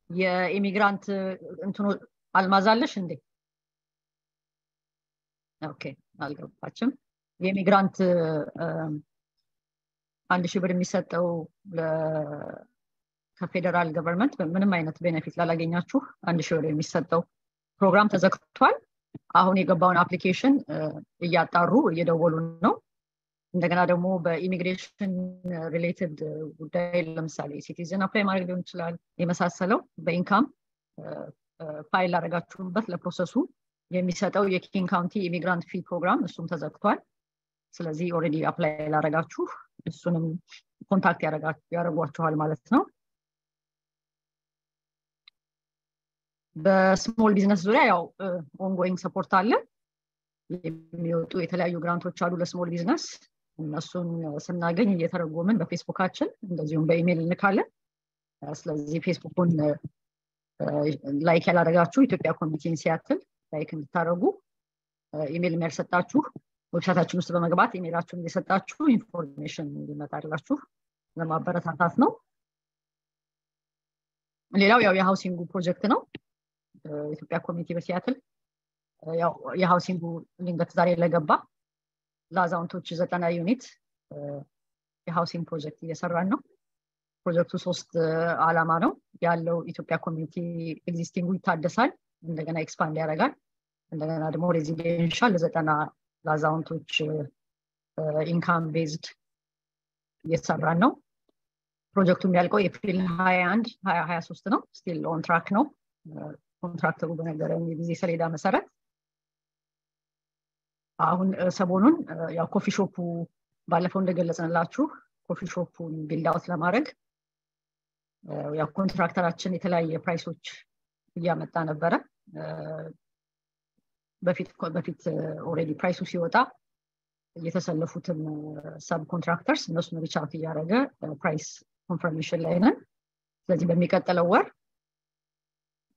የኢሚግራንት እንትኑ አልማዛለሽ እንዴ? ኦኬ አልገባችም። የኢሚግራንት 1000 ብር የሚሰጠው ከፌደራል ገቨርንመንት ምንም አይነት ቤኔፊት ላላገኛችሁ 1000 ብር የሚሰጠው ፕሮግራም ተዘግቷል። አሁን የገባውን አፕሊኬሽን እያጣሩ እየደወሉ ነው። እንደገና ደግሞ በኢሚግሬሽን ሪሌትድ ጉዳይ ለምሳሌ ሲቲዝን አፕላይ ማድረግ ሊሆን ይችላል የመሳሰለው በኢንካም ፋይል አደረጋችሁበት ለፕሮሰሱ የሚሰጠው የኪንግ ካውንቲ ኢሚግራንት ፊ ፕሮግራም እሱም ተዘግቷል። ስለዚህ ኦሬዲ አፕላይ ላረጋችሁ እሱንም ኮንታክት ያረጋችኋል ማለት ነው በስሞል ቢዝነስ ዙሪያ ያው ኦንጎይንግ ሰፖርት አለ የሚወጡ የተለያዩ ግራንቶች አሉ ለስሞል ቢዝነስ እነሱን ስናገኝ እየተረጎምን በፌስቡካችን እንደዚሁም በኢሜል እንልካለን ስለዚህ ፌስቡኩን ላይክ ያላደረጋችሁ ኢትዮጵያ ኮሚኒቲን ሲያትል ላይክ እንድታረጉ ኢሜል የሚያሰጣችሁ ዌብሳይታችን ውስጥ በመግባት ኢሜላችሁን እየሰጣችሁ ኢንፎርሜሽን እንዲመጣላችሁ ለማበረታታት ነው ሌላው ያው የሃውሲንግ ፕሮጀክት ነው ኢትዮጵያ ኮሚኒቲ በሲያትል ያው የሃውሲንግ ሊንክ ዛሬ ለገባ ለአዛውንቶች 90 ዩኒት የሃውሲንግ ፕሮጀክት እየሰራን ነው ፕሮጀክቱ 3 ዓላማ ነው ያለው ኢትዮጵያ ኮሚኒቲ ኤግዚስቲንግ ይታደሳል እንደገና ኤክስፓንድ ያደርጋል እንደገና ደግሞ ሬዚደንሻል ለ90 ለአዛውንቶች ኢንካም ቤዝድ እየሰራን ነው ፕሮጀክቱ የሚያልቀው ኤፕሪል 21 2023 ነው ስቲል ኦን ትራክ ነው ኮንትራክተሩ በነገረኝ ጊዜ ሰሌዳ መሰረት አሁን ሰሞኑን ያው ኮፊ ሾፑ ባለፈው እንደገለጽንላችሁ ኮፊ ሾፑን ቢልድ አውት ለማድረግ ያው ኮንትራክተራችን የተለያየ ፕራይሶች እያመጣ ነበረ በፊት ኦሬዲ ፕራይሱ ሲወጣ የተሰለፉትን ሰብ ኮንትራክተርስ እነሱን ሪች አውት እያደረገ ፕራይስ ኮንፈርሜሽን ላይ ነን ስለዚህ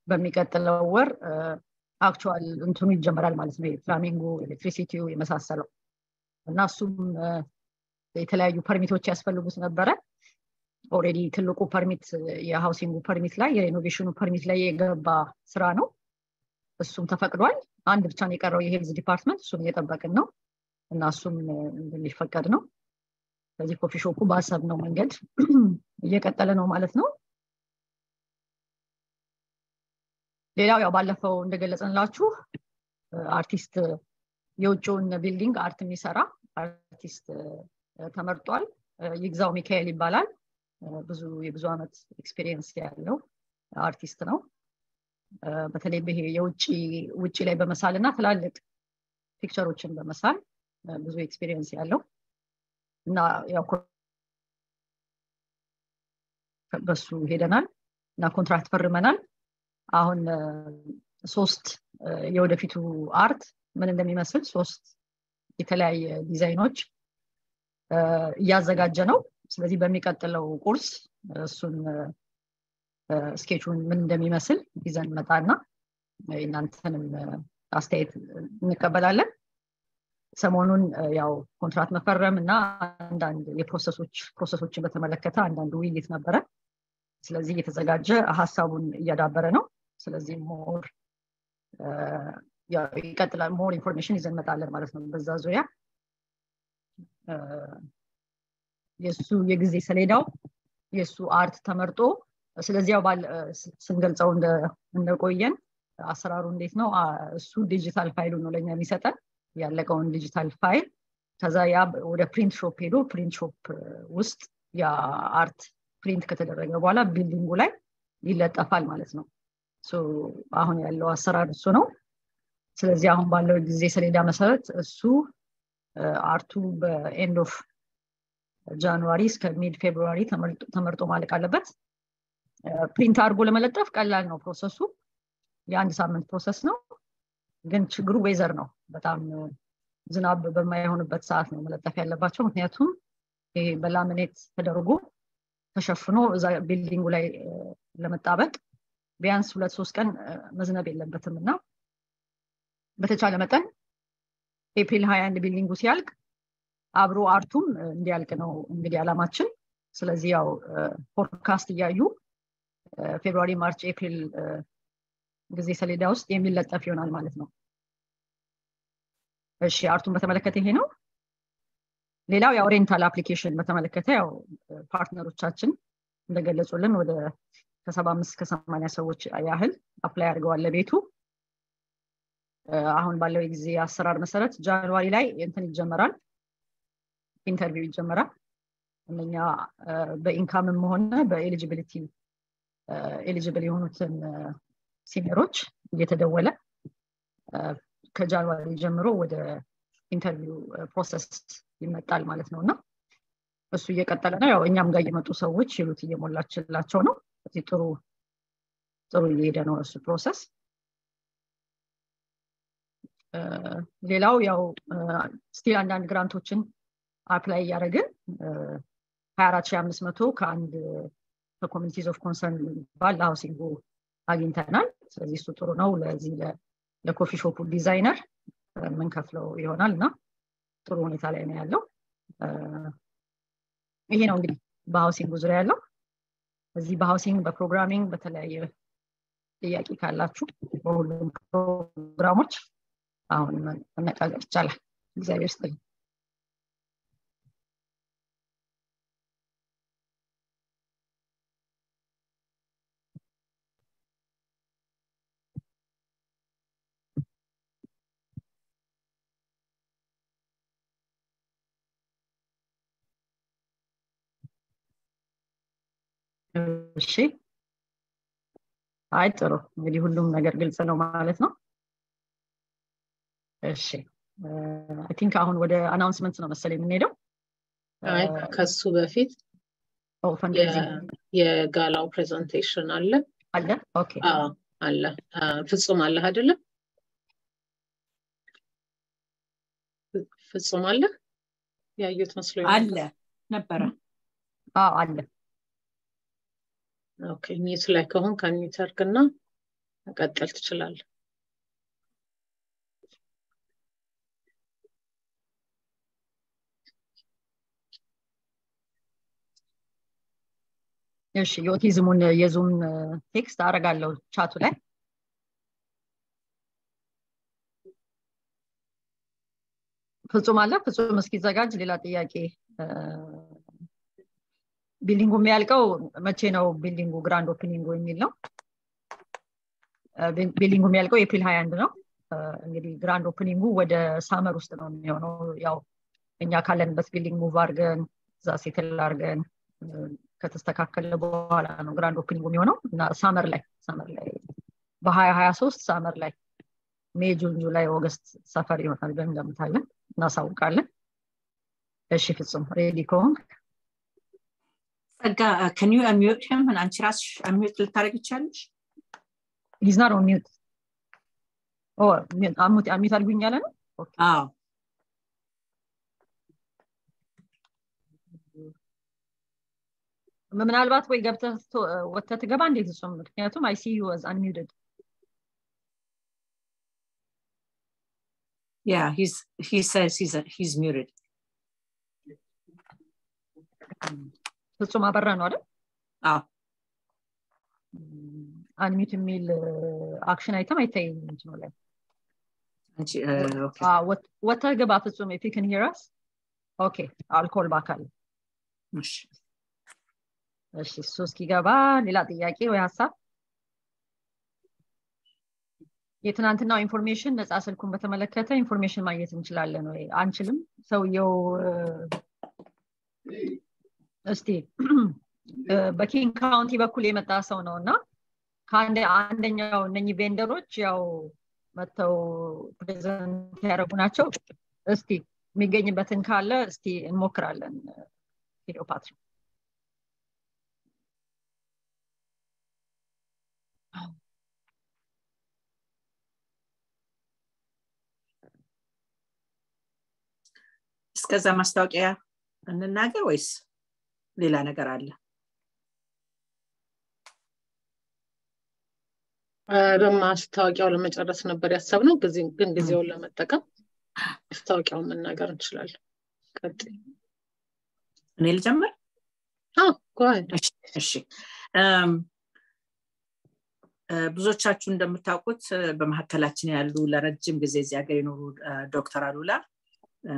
በሚቀጥለው ወር አክቹዋል እንትኑ ይጀምራል ማለት ነው ፍላሚንጎ ኤሌክትሪሲቲው የመሳሰለው እና እሱም የተለያዩ ፐርሚቶች ያስፈልጉት ነበረ ኦሬዲ ትልቁ ፐርሚት የሃውሲንግ ፐርሚት ላይ የሬኖቬሽኑ ፐርሚት ላይ የገባ ስራ ነው እሱም ተፈቅዷል አንድ ብቻ ነው የቀረው የሄልዝ ዲፓርትመንት እሱም እየጠበቅን ነው እና እሱም እንደሚፈቀድ ነው ስለዚህ ኮፊ ሾፑ ባሰብነው መንገድ እየቀጠለ ነው ማለት ነው ሌላው ያው ባለፈው እንደገለጽንላችሁ አርቲስት የውጭውን ቢልዲንግ አርት የሚሰራ አርቲስት ተመርጧል ይግዛው ሚካኤል ይባላል የብዙ አመት ኤክስፒሪየንስ ያለው አርቲስት ነው በተለይ በሄ የውጭ ላይ በመሳልና ትላልቅ ፒክቸሮችን በመሳል ብዙ ኤክስፒሪየንስ ያለው እና ያው በሱ ሄደናል እና ኮንትራክት ፈርመናል አሁን 3 የወደፊቱ አርት ምን እንደሚመስል 3 የተለያየ ዲዛይኖች እያዘጋጀ ነው ስለዚህ በሚቀጥለው ቁርስ እሱን ስኬቹን ምን እንደሚመስል ይዘን መጣና እናንተንም አስተያየት እንቀበላለን ሰሞኑን ያው ኮንትራክት መፈረም እና አንዳንድ ፕሮሰሶችን በተመለከተ አንዳንድ ውይይት ነበረ ስለዚህ የተዘጋጀ ሐሳቡን እያዳበረ ነው ስለዚህ ሞር ያው ይቀጥላል ሞር ኢንፎርሜሽን ይዘን መጣለን ማለት ነው በዛ ዙሪያ የሱ የጊዜ ሰሌዳው የሱ አርት ተመርጦ ስለዚህ ያው ስንገልጸው እንደቆየን አሰራሩ እንዴት ነው እሱ ዲጂታል ፋይሉ ነው ለኛ የሚሰጠን ያለቀውን ዲጂታል ፋይል ከዛ ያ ወደ ፕሪንት ሾፕ ሄዶ ፕሪንት ሾፕ ውስጥ ያ አርት ፕሪንት ከተደረገ በኋላ ቢልዲንጉ ላይ ይለጠፋል ማለት ነው አሁን ያለው አሰራር እሱ ነው ስለዚህ አሁን ባለው ጊዜ ሰሌዳ መሰረት እሱ አርቱ በኤንድ ኦፍ ጃንዋሪ እስከ ሚድ ፌብሩዋሪ ተመርጦ ማለቅ አለበት ፕሪንት አድርጎ ለመለጠፍ ቀላል ነው ፕሮሰሱ የአንድ ሳምንት ፕሮሰስ ነው ግን ችግሩ ዌዘር ነው በጣም ዝናብ በማይሆንበት ሰዓት ነው መለጠፍ ያለባቸው ምክንያቱም ይሄ በላሚኔት ተደርጎ ተሸፍኖ እዛ ቢልዲንጉ ላይ ለመጣበቅ ቢያንስ 2-3 ቀን መዝነብ የለበትምና በተቻለ መጠን ኤፕሪል 21 ቢልዲንጉ ሲያልቅ አብሮ አርቱም እንዲያልቅ ነው እንግዲህ አላማችን ስለዚህ ያው ፎርካስት እያዩ ፌብሩዋሪ ማርች ኤፕሪል ጊዜ ሰሌዳ ውስጥ የሚለጠፍ ይሆናል ማለት ነው እሺ አርቱን በተመለከተ ይሄ ነው ሌላው ያው ሬንታል አፕሊኬሽን በተመለከተ ያው ፓርትነሮቻችን እንደገለጹልን ወደ ከ75-80 ሰዎች ያህል አፕላይ አድርገዋል ለቤቱ አሁን ባለው ጊዜ አሰራር መሰረት ጃንዋሪ ላይ እንትን ይጀመራል ኢንተርቪው ይጀመራል እኛ በኢንካምም ሆነ በኤሊጂቢሊቲ ኤሊጂብል የሆኑትን ሲኒየሮች እየተደወለ ከጃንዋሪ ጀምሮ ወደ ኢንተርቪው ፕሮሰስ ይመጣል ማለት ነውና እሱ እየቀጠለ ነው ያው እኛም ጋር እየመጡ ሰዎች ይሉት እየሞላችላቸው ነው እዚህ ጥሩ እየሄደ ነው እሱ ፕሮሰስ ሌላው ያው ስቲል አንዳንድ ግራንቶችን አፕላይ ያደረግን 24500 ከአንድ ኮሚኒቲስ ኦፍ ኮንሰርን ባል ሃውሲንግ አግኝተናል ስለዚህ እሱ ጥሩ ነው ለዚህ ለኮፊ ሾፑ ዲዛይነር ምን ከፍለው ይሆናልና ጥሩ ሁኔታ ላይ ነው ያለው ይሄ ነው እንግዲህ በሃውሲንግ ዙሪያ ያለው እዚህ በሃውሲንግ በፕሮግራሚንግ በተለያየ ጥያቄ ካላችሁ በሁሉም ፕሮግራሞች አሁን መነጋገር ይቻላል እግዚአብሔር ይስጥልኝ እሺ አይ ጥሩ እንግዲህ ሁሉም ነገር ግልጽ ነው ማለት ነው እሺ አይ ቲንክ አሁን ወደ አናውንስመንት ነው መሰለኝ የምንሄደው አይ ከሱ በፊት የጋላው ፕሬዘንቴሽን አለ ኦኬ አለ ፍጹም አለ አይደለ ፍጹም አለ ያዩት መስሎኝ አለ ነበረ አለ ኦኬ ኒውስ ላይ ከሆነ ከኒውተርክና መቀጠል ትችላለህ እሺ የኦቲዝሙን የዙም ቴክስት አረጋለሁ ቻቱ ላይ ፍጹም አለ ፍጹም እስኪዘጋጅ ሌላ ጥያቄ ቢልዲንጉ የሚያልቀው መቼ ነው ቢልዲንጉ ግራንድ ኦፕኒንግ የሚል ነው ቢልዲንጉ የሚያልቀው ኤፕሪል 21 ነው እንግዲህ ግራንድ ኦፕኒንጉ ወደ ሳመር ውስጥ ነው የሚሆነው ያው እኛ ካለንበት ቢልዲንግ ሙቭ አድርገን እዛ ሴትል አድርገን ከተስተካከለ በኋላ ነው ግራንድ ኦፕኒንግ የሚሆነው እና ሳመር ላይ በ2023 ሳመር ላይ ሜይ ጁን ጁላይ ኦገስት ሰፈር ይሆናል ብለን እንገምታለን እናሳውቃለን እሺ ፍጹም ሬዲ ከሆንክ can you unmute him and አንቺ ራስሽ unmute ልታደርጊ ይችላልሽ he's not on mute unmute አድርጉኝ ያለ ነው አዎ ምናልባት ወይ ገብተህ ወጥተህ ትገባ እንዴት እሱም ምክንያቱም I see you as unmuted yeah he says he's muted ፍጹም አበራ ነው አይደል አዎ አንሚት የሚል አክሽን አይተም አይታየኝም እንትኑ ላይ አንቺ ኦኬ ወጥተህ ገባ ፍጹም if you can hear us okay I'll call back እሺ ሶስት ይገባ ሌላ ጥያቄ ወይ ሐሳብ የትናንትናው ኢንፎርሜሽን ነፃ ስልኩን በተመለከተ ኢንፎርሜሽን ማግኘት እንችላለን ወይ አንችልም ሰውየው እስቲ በኪንግ ካውንቲ በኩል የመጣ ሰው ነውና አንደኛው እነኚህ ቬንደሮች ያው መተው ፕሬዘንት ያደረጉናቸው እስቲ የሚገኝበትን ካለ እስቲ እንሞክራለን ክሊዮፓትራ እስከዛ ማስታወቂያ እንናገር ወይስ ሌላ ነገር አለ በማስታወቂያው ለመጨረስ ነበር ያሰብነው ግን ጊዜውን ለመጠቀም ማስታወቂያውን መናገር እንችላለን ቀጥይ እኔ ልጀምር እሺ ብዙዎቻችሁ እንደምታውቁት በመሐከላችን ያሉ ለረጅም ጊዜ እዚህ ሀገር የኖሩ ዶክተር አሉላ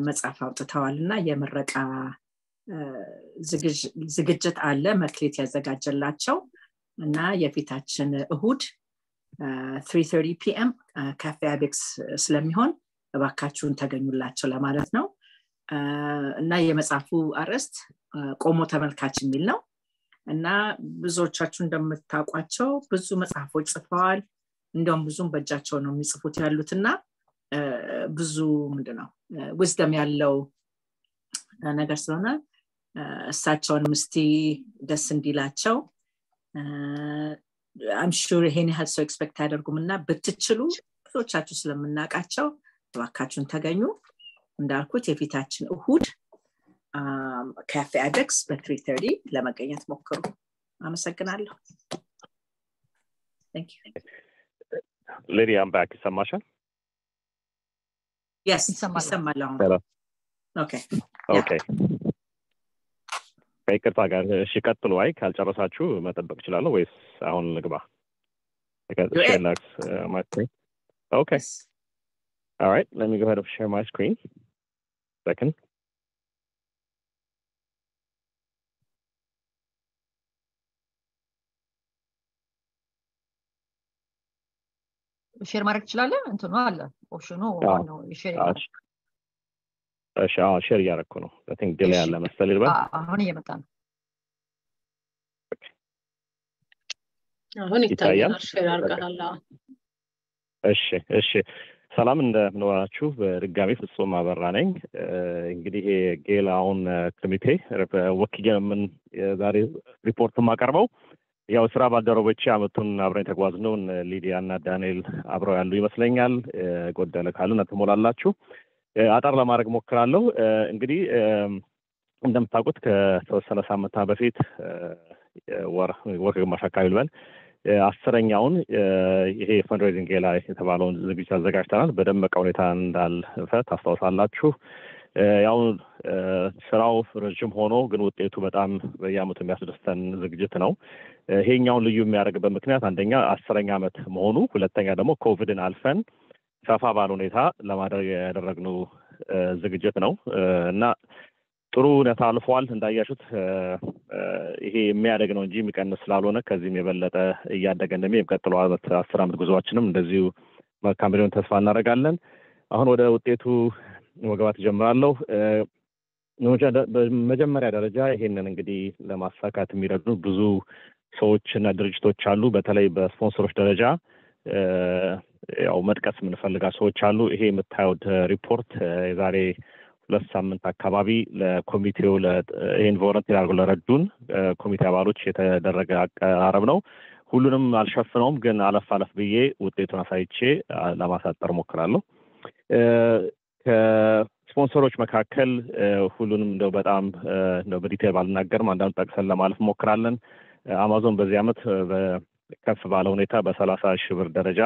መጽሐፍ አውጥተዋልና የምረቃ ዝግጅት አለ መክሌት ያዘጋጀላቸው እና የፊታችን እሁድ 3:30 PM ካፌ አቤክስ ስለሚሆን እባካችሁን ተገኙላቸው ለማለት ነው እና የመጽሐፉ አርዕስት ቆሞ ተመልካች የሚል ነው እና ብዙዎቻችሁ እንደምታውቋቸው ብዙ መጽሐፎች ጽፈዋል እንደውም ብዙም በእጃቸው ነው የሚጽፉት ያሉትና ብዙ ምንድነው wisdom ያለው ነገር ስለሆነ እሳቸውን ምስቲ ደስ እንዲላቸው I'm sure ይሄን ያህል ሰው ኤክስፔክት ያደርጉምና በትችሉ ብዙዎቻችሁ ስለምናቃቸው ተባካችሁን ተገኙ እንዳልኩት የፊታችን እሁድ ካፌ አደክስ በ3:30 ለመገኘት ሞክሩ አመሰግናለሁ Thank you Lady I'm back ይሰማሻል Yes ይሰማል Okay Okay በይቅርታ ጋር እሺ ቀጥሉ አይ ካልጨረሳችሁ መጠበቅ ይችላል ወይስ አሁን ልግባ share my screen Okay all right let me go ahead and share my screen second ሼር ማድረግ ትችላለህ እንትኑ አለ ኦፕሽኑ ነው ሼር እሺ ሼር ያደረኩ ነው I think ዲሌይ አለ መሰለኝ ልበል አሁን እየመጣ ነው አሁን ይታያል ሼር አድርገሃል እሺ ሰላም እንደምንዋላችሁ በድጋሚ ፍጹም አበራ ነኝ እንግዲህ ጌላውን ኮሚቴ ወኪየምን ዛሬ ሪፖርት ማቀርበው ያው ስራ ባልደረቦቼ አመቱን አብረን ተጓዝነው ሊዲያና ዳንኤል አብረው ያሉ ይመስለኛል ጎደለ ካሉና ተሞላላችሁ አጣር ለማድረግ ሞክራለሁ እንግዲህ እንደምታውቁት ከ3 ሳምንታት በፊት ወር ግማሽ አካባቢ ልበል 10ኛውን ይሄ ፈንድሬዚንግ ላይ የተባለውን ዝግጅት አዘጋጅተናል በደመቀ ሁኔታ እንዳልፈ ታስታውሳላችሁ ያው ስራው ረጅም ሆኖ ግን ውጤቱ በጣም በየአመቱ የሚያስደስተን ዝግጅት ነው ይሄኛው ልዩ የሚያደርግበት ምክንያት አንደኛ 10ኛ አመት መሆኑ ሁለተኛ ደግሞ ኮቪድን አልፈን ሰፋ ባለ ሁኔታ ለማድረግ ያደረግነው ዝግጅት ነው እና ጥሩ ሁኔታ አልፏል እንዳያችሁት ይሄ የሚያደግ ነው እንጂ የሚቀንስ ስላልሆነ ከዚህም የበለጠ እያደገ እንደሚቀጥለው 10 አመት ጉዟችንም እንደዚሁ መልካም ቢሆን ተስፋ እናደርጋለን አሁን ወደ ውጤቱ መግባት ጀምራለሁ በመጀመሪያ ደረጃ ይሄንን እንግዲህ ለማሳካት የሚረዱ ብዙ ሰዎችና ድርጅቶች አሉ በተለይ በስፖንሰሮች ደረጃ ያው መጥቀስ የምንፈልጋ ሰዎች አሉ ይሄ የምታዩት ሪፖርት የዛሬ 2 ሳምንት አካባቢ ለኮሚቴው ለይሄን ቮለንቲር አድርገው ለረዱን ኮሚቴ አባሎች የተደረገ አቀራረብ ነው ሁሉንም አልሸፍነውም ግን አለፍ ብዬ ውጤቱን አሳይቼ ለማሳጠር ሞክራለሁ ከስፖንሰሮች መካከል ሁሉንም እንደው በጣም እንደው በዲቴል ባልናገርም አንዳንድ ጠቅሰን ለማለፍ ሞክራለን አማዞን በዚህ አመት ከፍ ባለ ሁኔታ በ30,000 ብር ደረጃ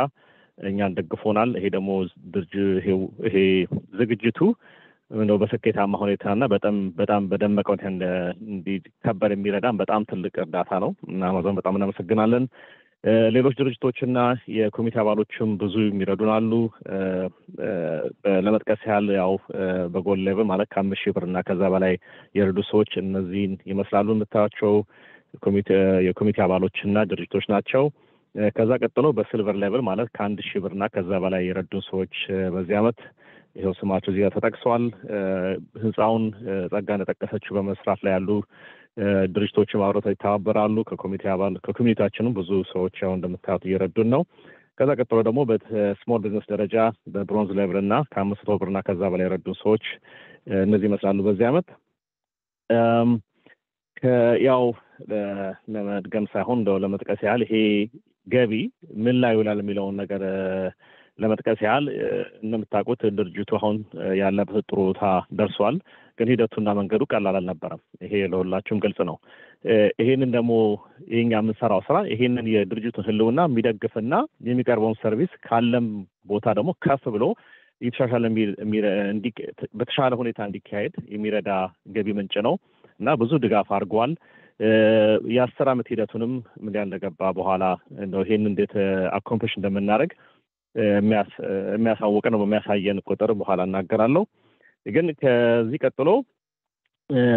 እኛን ደግፎናል ይሄ ደግሞ ይሄ ዝግጅቱ ነው በስኬታማ ሁኔታና በጣም በደመቀ ሁኔታ እንዲከበር የሚረዳን በጣም ትልቅ እርዳታ ነው እና አማዞን በጣም እናመሰግናለን ሌሎች ድርጅቶችና የኮሚቴ አባሎችም ብዙ የሚረዱን አሉ ለመጥቀስ ያህል ያው በጎል ሌቭል ማለት ከ5,000 ብርና ከዛ በላይ የረዱ ሰዎች እነዚህን ይመስላሉ የምታዩቸው የኮሚቴ አባሎችና ድርጅቶች ናቸው ከዛ ቀጥሎ በሲልቨር ሌቭል ማለት ከ1,000 ብርና ከዛ በላይ የረዱ ሰዎች በዚህ አመት ይሄው ስማቸው እዚህ ተጠቅሷል ህንጻውን ጸጋ እንደጠቀሰችው በመስራት ላይ ያሉ ድርጅቶችም አብረው ይተባበራሉ ከኮሚኒቲያችንም ብዙ ሰዎች ያው እንደምታዩት እየረዱን ነው ከዛ ቀጥሎ ደግሞ በስሞል ቢዝነስ ደረጃ በብሮንዝ ሌቭል እና ከ500 ብርና ከዛ በላይ የረዱ ሰዎች እነዚህ ይመስላሉ በዚህ አመት ያው ለመድገም ሳይሆን እንደው ለመጥቀስ ያህል ይሄ ገቢ ምን ላይ ይውላል የሚለውን ነገር ለመጥቀስ ያህል እንደምታውቁት ድርጅቱ አሁን ያለበት ጥሩታ ደርሷል ግን ሂደቱና መንገዱ ቀላል አልነበረም ይሄ ለሁላችሁም ግልጽ ነው ይሄንን ደግሞ የኛ የምንሰራው ስራ ይሄንን የድርጅቱን ህልውና የሚደግፍና የሚቀርበውን ሰርቪስ ካለም ቦታ ደግሞ ከፍ ብሎ ይተሻሻለ በተሻለ ሁኔታ እንዲካሄድ የሚረዳ ገቢ ምንጭ ነው እና ብዙ ድጋፍ አድርጓል የ10 አመት ሂደቱንም ምን ያልገባ በኋላ ነው ይሄን እንዴት አኮምፕሊሽ እንደምናደርግ የሚያሳውቅ ነው የሚያሳየን ቁጥር በኋላ እናገራለሁ ግን ከዚህ ቀጥሎ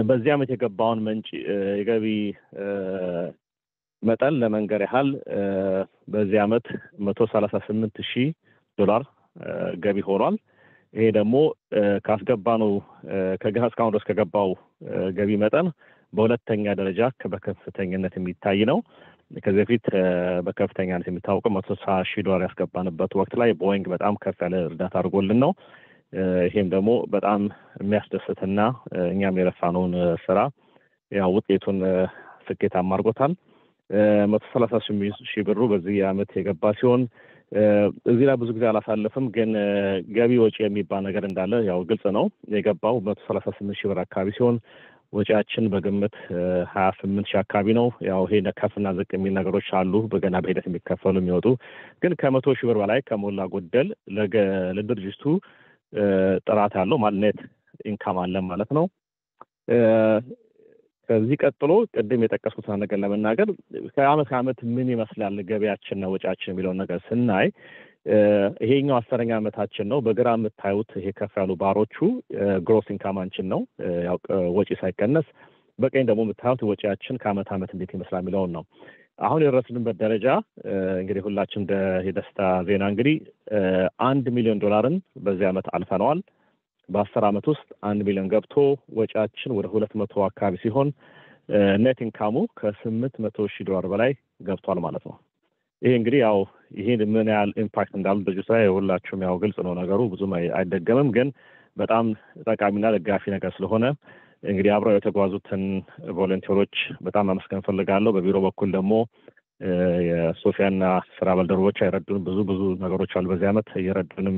በዚህ አመት የገባውን ምንጭ የገቢ መጠን ለመንገር ያህል በዚህ አመት $138,000 ገቢ ሆኗል ይሄ ደግሞ ካስገባነው ከገሃስካውን ድረስ ከገባው ገቢ መጠን በሁለተኛ ደረጃ በከፍተኛነት የሚታይ ነው ከዚህ በፊት በከፍተኛነት የሚታወቀው $160,000 ያስገባንበት ወቅት ላይ ቦይንግ በጣም ከፍ ያለ እርዳታ አድርጎልን ነው። ይሄም ደግሞ በጣም የሚያስደስትና እኛም የለፋነውን ስራ ያው ውጤቱን ስኬታማ አድርጎታል። 130,000 ብሩ በዚህ ዓመት የገባ ሲሆን እዚህ ላይ ብዙ ጊዜ አላሳለፍም፣ ግን ገቢ ወጪ የሚባል ነገር እንዳለ ያው ግልጽ ነው። የገባው 138,000 ብር አካባቢ ሲሆን ወጪያችን በግምት 28,000 አካባቢ ነው። ያው ይሄ ከፍና ዝቅ የሚል ነገሮች አሉ በገና በሂደት የሚከፈሉ የሚወጡ፣ ግን ከ100,000 ብር በላይ ከሞላ ጎደል ለድርጅቱ ጥራት ያለው ኔት ኢንካም አለ ማለት ነው። ከዚህ ቀጥሎ ቅድም የጠቀስኩት ነገር ለመናገር ከዓመት ከዓመት ምን ይመስላል ገቢያችንና ወጪያችን የሚለውን ነገር ስናይ ይሄኛው 10ኛ ዓመታችን ነው። በግራ የምታዩት ይሄ ከፍ ያሉ ባሮቹ ግሮስ ኢንካማችን ነው፣ ያው ወጪ ሳይቀነስ። በቀኝ ደግሞ የምታዩት ወጪያችን ከዓመት ዓመት እንዴት ይመስላል የሚለውን ነው። አሁን የደረስንበት ደረጃ እንግዲህ ሁላችን የደስታ ዜና እንግዲህ $1 ሚሊዮን በዚህ ዓመት አልፈነዋል። በ10 ዓመት ውስጥ 1 ሚሊዮን ገብቶ ወጪያችን ወደ 200 አካባቢ ሲሆን ኔት ኢንካሙ $800,000 በላይ ገብቷል ማለት ነው። ይሄ እንግዲህ ያው ይሄ ምን ያህል ኢምፓክት እንዳለው ድርጅቱ ላይ ሁላችሁም ያው ግልጽ ነው ነገሩ፣ ብዙም አይደገምም፣ ግን በጣም ጠቃሚና ደጋፊ ነገር ስለሆነ እንግዲህ አብረው የተጓዙትን ቮለንቲሮች በጣም ማመስገን ፈልጋለሁ። በቢሮ በኩል ደግሞ የሶፊያና ስራ ባልደረቦች አይረዱን ብዙ ነገሮች አሉ። በዚህ ዓመት እየረዱንም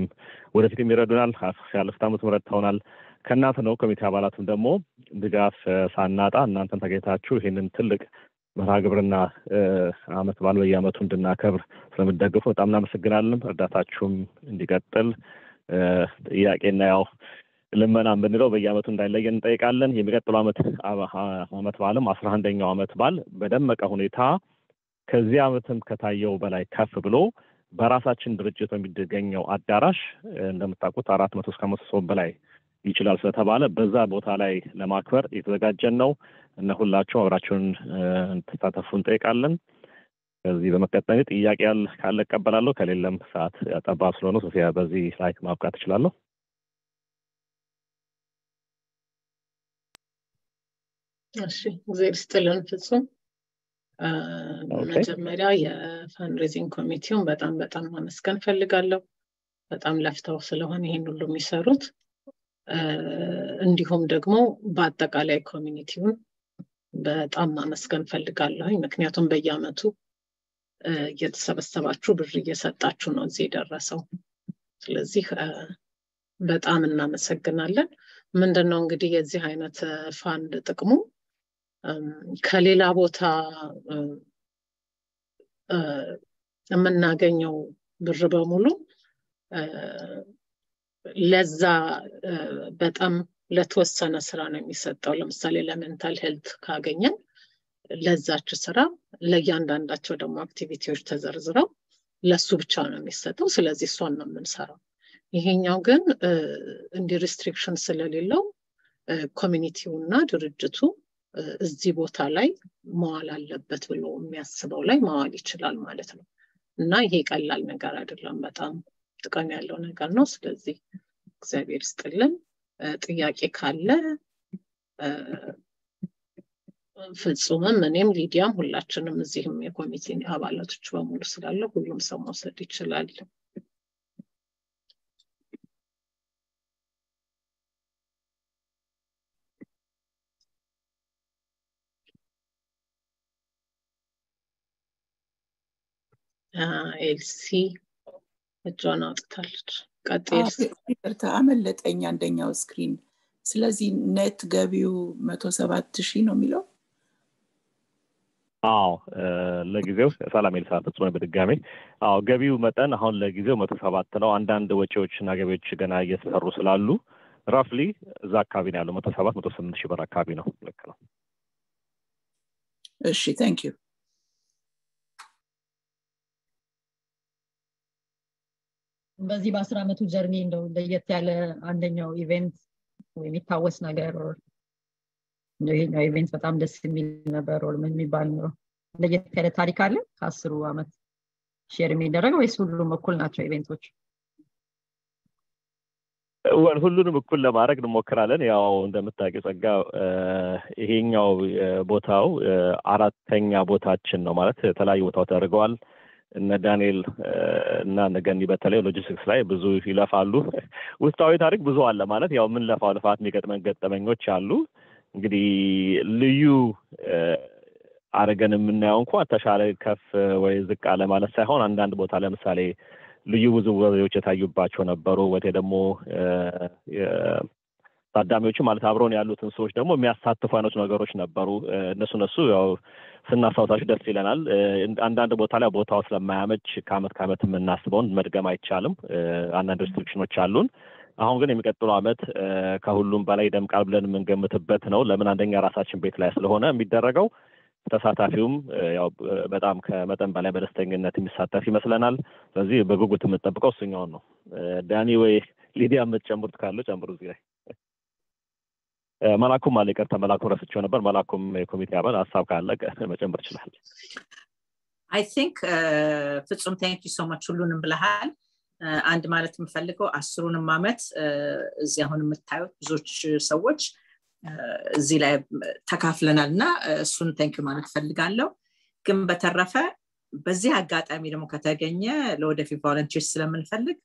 ወደፊትም ይረዱናል። ያለፉት ዓመት ረድተውናል። ከእናንተ ነው ኮሚቴ አባላትም ደግሞ ድጋፍ ሳናጣ እናንተን ተገኝታችሁ ይሄንን ትልቅ መርሃ ግብርና ዓመት በዓል በየዓመቱ እንድናከብር ስለምትደግፉ በጣም እናመሰግናለን። እርዳታችሁም እንዲቀጥል ጥያቄና ያው ልመናም ብንለው በየዓመቱ እንዳይለየን እንጠይቃለን። የሚቀጥለው ዓመት በዓልም 11ኛው ዓመት በዓል በደመቀ ሁኔታ ከዚህ ዓመትም ከታየው በላይ ከፍ ብሎ በራሳችን ድርጅት በሚገኘው አዳራሽ እንደምታውቁት 400 እስከ 500 ሰው በላይ ይችላል ስለተባለ በዛ ቦታ ላይ ለማክበር የተዘጋጀን ነው እና ሁላችሁም አብራችሁን እንድትሳተፉ እንጠይቃለን። ከዚህ በመቀጠል ጥያቄ ካለ እቀበላለሁ፣ ከሌለም ሰዓት ጠባብ ስለሆነ ሶፊያ በዚህ ላይ ማብቃት እችላለሁ። እሺ፣ እግዚአብሔር ይስጥልን ፍጹም። መጀመሪያ የፋንድሬዚንግ ኮሚቴውን በጣም ማመስገን ፈልጋለሁ። በጣም ለፍተው ስለሆነ ይሄን ሁሉ የሚሰሩት፣ እንዲሁም ደግሞ በአጠቃላይ ኮሚኒቲውን በጣም ማመስገን ፈልጋለሁ። ምክንያቱም በየዓመቱ እየተሰበሰባችሁ ብር እየሰጣችሁ ነው እዚህ የደረሰው። ስለዚህ በጣም እናመሰግናለን። ምንድነው እንግዲህ የዚህ አይነት ፋንድ ጥቅሙ ከሌላ ቦታ የምናገኘው ብር በሙሉ ለዛ በጣም ለተወሰነ ስራ ነው የሚሰጠው። ለምሳሌ ለሜንታል ሄልት ካገኘን ለዛች ስራ ለእያንዳንዳቸው ደግሞ አክቲቪቲዎች ተዘርዝረው ለሱ ብቻ ነው የሚሰጠው። ስለዚህ እሷን ነው የምንሰራው። ይሄኛው ግን እንዲህ ሪስትሪክሽን ስለሌለው ኮሚኒቲውና ድርጅቱ እዚህ ቦታ ላይ መዋል አለበት ብሎ የሚያስበው ላይ መዋል ይችላል ማለት ነው እና ይሄ ቀላል ነገር አይደለም፣ በጣም ጥቅም ያለው ነገር ነው። ስለዚህ እግዚአብሔር ይስጥልን። ጥያቄ ካለ ፍጹምም እኔም ሊዲያም ሁላችንም እዚህም የኮሚቴ አባላቶች በሙሉ ስላለ ሁሉም ሰው መውሰድ ይችላል። ኤልሲ እጇን አውጥታለች። ቀጥል። ይቅርታ አመለጠኝ አንደኛው ስክሪን። ስለዚህ ኔት ገቢው 107,000 ነው የሚለው? አዎ ለጊዜው ሰላም ኤልሳ ፍጹም በድጋሜ አዎ ገቢው መጠን አሁን ለጊዜው 107 ነው። አንዳንድ ወጪዎችና ገቢዎች ገና እየተሰሩ ስላሉ ራፍሊ እዛ አካባቢ ነው ያለው 107-108 ሺህ ብር አካባቢ ነው። ልክ ነው። እሺ ታንክ ዩ። በዚህ በ10 ዓመቱ ጀርኒ እንደው ለየት ያለ አንደኛው ኢቨንት ወይ የሚታወስ ነገር ይሄኛው ኢቨንት በጣም ደስ የሚል ነበር ወይ ምን የሚባል ነው ለየት ያለ ታሪክ አለ ከ10 ዓመት ሼር የሚደረገው ወይስ ሁሉም እኩል ናቸው ኢቨንቶች? ሁሉንም እኩል ለማድረግ እንሞክራለን። ያው እንደምታውቂው ጸጋ ይሄኛው ቦታው አራተኛ ቦታችን ነው ማለት የተለያዩ ቦታዎች ተደርገዋል። እነ ዳንኤል እና ነገኒ በተለይ ሎጂስቲክስ ላይ ብዙ ይለፋሉ። ውስጣዊ ታሪክ ብዙ አለ ማለት ያው ምን ለፋው ልፋት የሚገጥመን ገጠመኞች አሉ። እንግዲህ ልዩ አረገን የምናየው እንኳን ተሻለ ከፍ ወይ ዝቅ አለ ማለት ሳይሆን አንዳንድ ቦታ ለምሳሌ ልዩ ውዝዋዜዎች የታዩባቸው ነበሩ። ወደ ደግሞ ታዳሚዎች ማለት አብሮን ያሉትን ሰዎች ደግሞ የሚያሳትፉ አይነት ነገሮች ነበሩ። እነሱ ያው ስናሳውታችሁ ደስ ይለናል። አንዳንድ ቦታ ላይ ቦታው ስለማያመች ከአመት የምናስበውን መድገም አይቻልም። አንዳንድ ሪስትሪክሽኖች አሉን። አሁን ግን የሚቀጥለው አመት ከሁሉም በላይ ደምቃል ብለን የምንገምትበት ነው። ለምን አንደኛ ራሳችን ቤት ላይ ስለሆነ የሚደረገው ተሳታፊውም ያው በጣም ከመጠን በላይ በደስተኝነት የሚሳተፍ ይመስለናል። ስለዚህ በጉጉት የምንጠብቀው እሱኛውን ነው። ዳኒ ወይ ሊዲያ የምትጨምሩት ካለ ጨምሩ እዚህ ላይ። መላኩም አለ ይቅርታ መላኩም ረስቼው ነበር። መላኩም የኮሚቴ አባል ሀሳብ ካለ መጨመር ይችላል። I think ፍጹም thank you so much ሁሉንም ብለሃል። አንድ ማለት የምፈልገው 10ንም አመት እዚህ አሁን የምታዩት ብዙዎች ሰዎች እዚህ ላይ ተካፍለናልና እሱን thank you ማለት ፈልጋለሁ። ግን በተረፈ በዚህ አጋጣሚ ደግሞ ከተገኘ ለወደፊት ቮለንቲርስ ስለምንፈልግ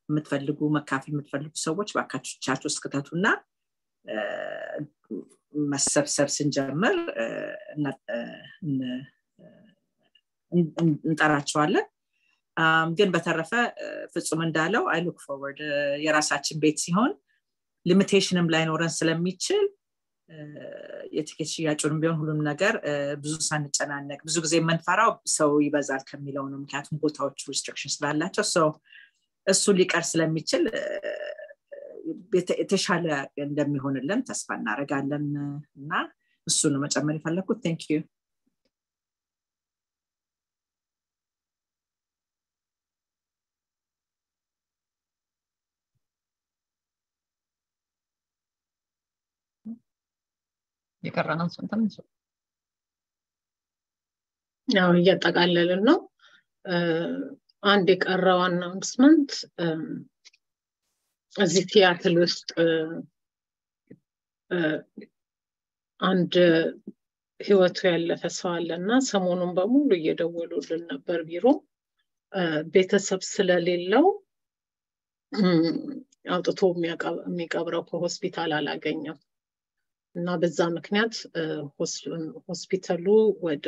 የምትፈልጉ መካፈል የምትፈልጉ ሰዎች ባካቾቻችሁ እስከታቱና መሰብሰብ ስንጀምር እንጠራቸዋለን። ግን በተረፈ ፍጹም እንዳለው I look forward የራሳችን ቤት ሲሆን ሊሚቴሽንም ላይኖረን ስለሚችል የቲኬት ሽያጩንም ቢሆን ሁሉም ነገር ብዙ ሳንጨናነቅ ብዙ ጊዜ የምንፈራው ሰው ይበዛል ከሚለው ነው። ምክንያቱም ቦታዎች ሪስትሪክሽን ስላላቸው ሰው እሱ ሊቀር ስለሚችል የተሻለ እንደሚሆንልን ተስፋ እናደርጋለን እና እሱን መጨመር ይፈልኩት thank you የቀረነው ስንት ያው እያጠቃለልን ነው። አንድ የቀረው አናውንስመንት እዚህ ቲያትር ውስጥ አንድ ህይወቱ ያለፈ ሰው አለና ሰሞኑን በሙሉ እየደወሉልን ነበር ቢሮ ቤተሰብ ስለሌለው አውጥቶ የሚቀብረው ከሆስፒታል አላገኘም እና በዛ ምክንያት ሆስፒታሉ ወደ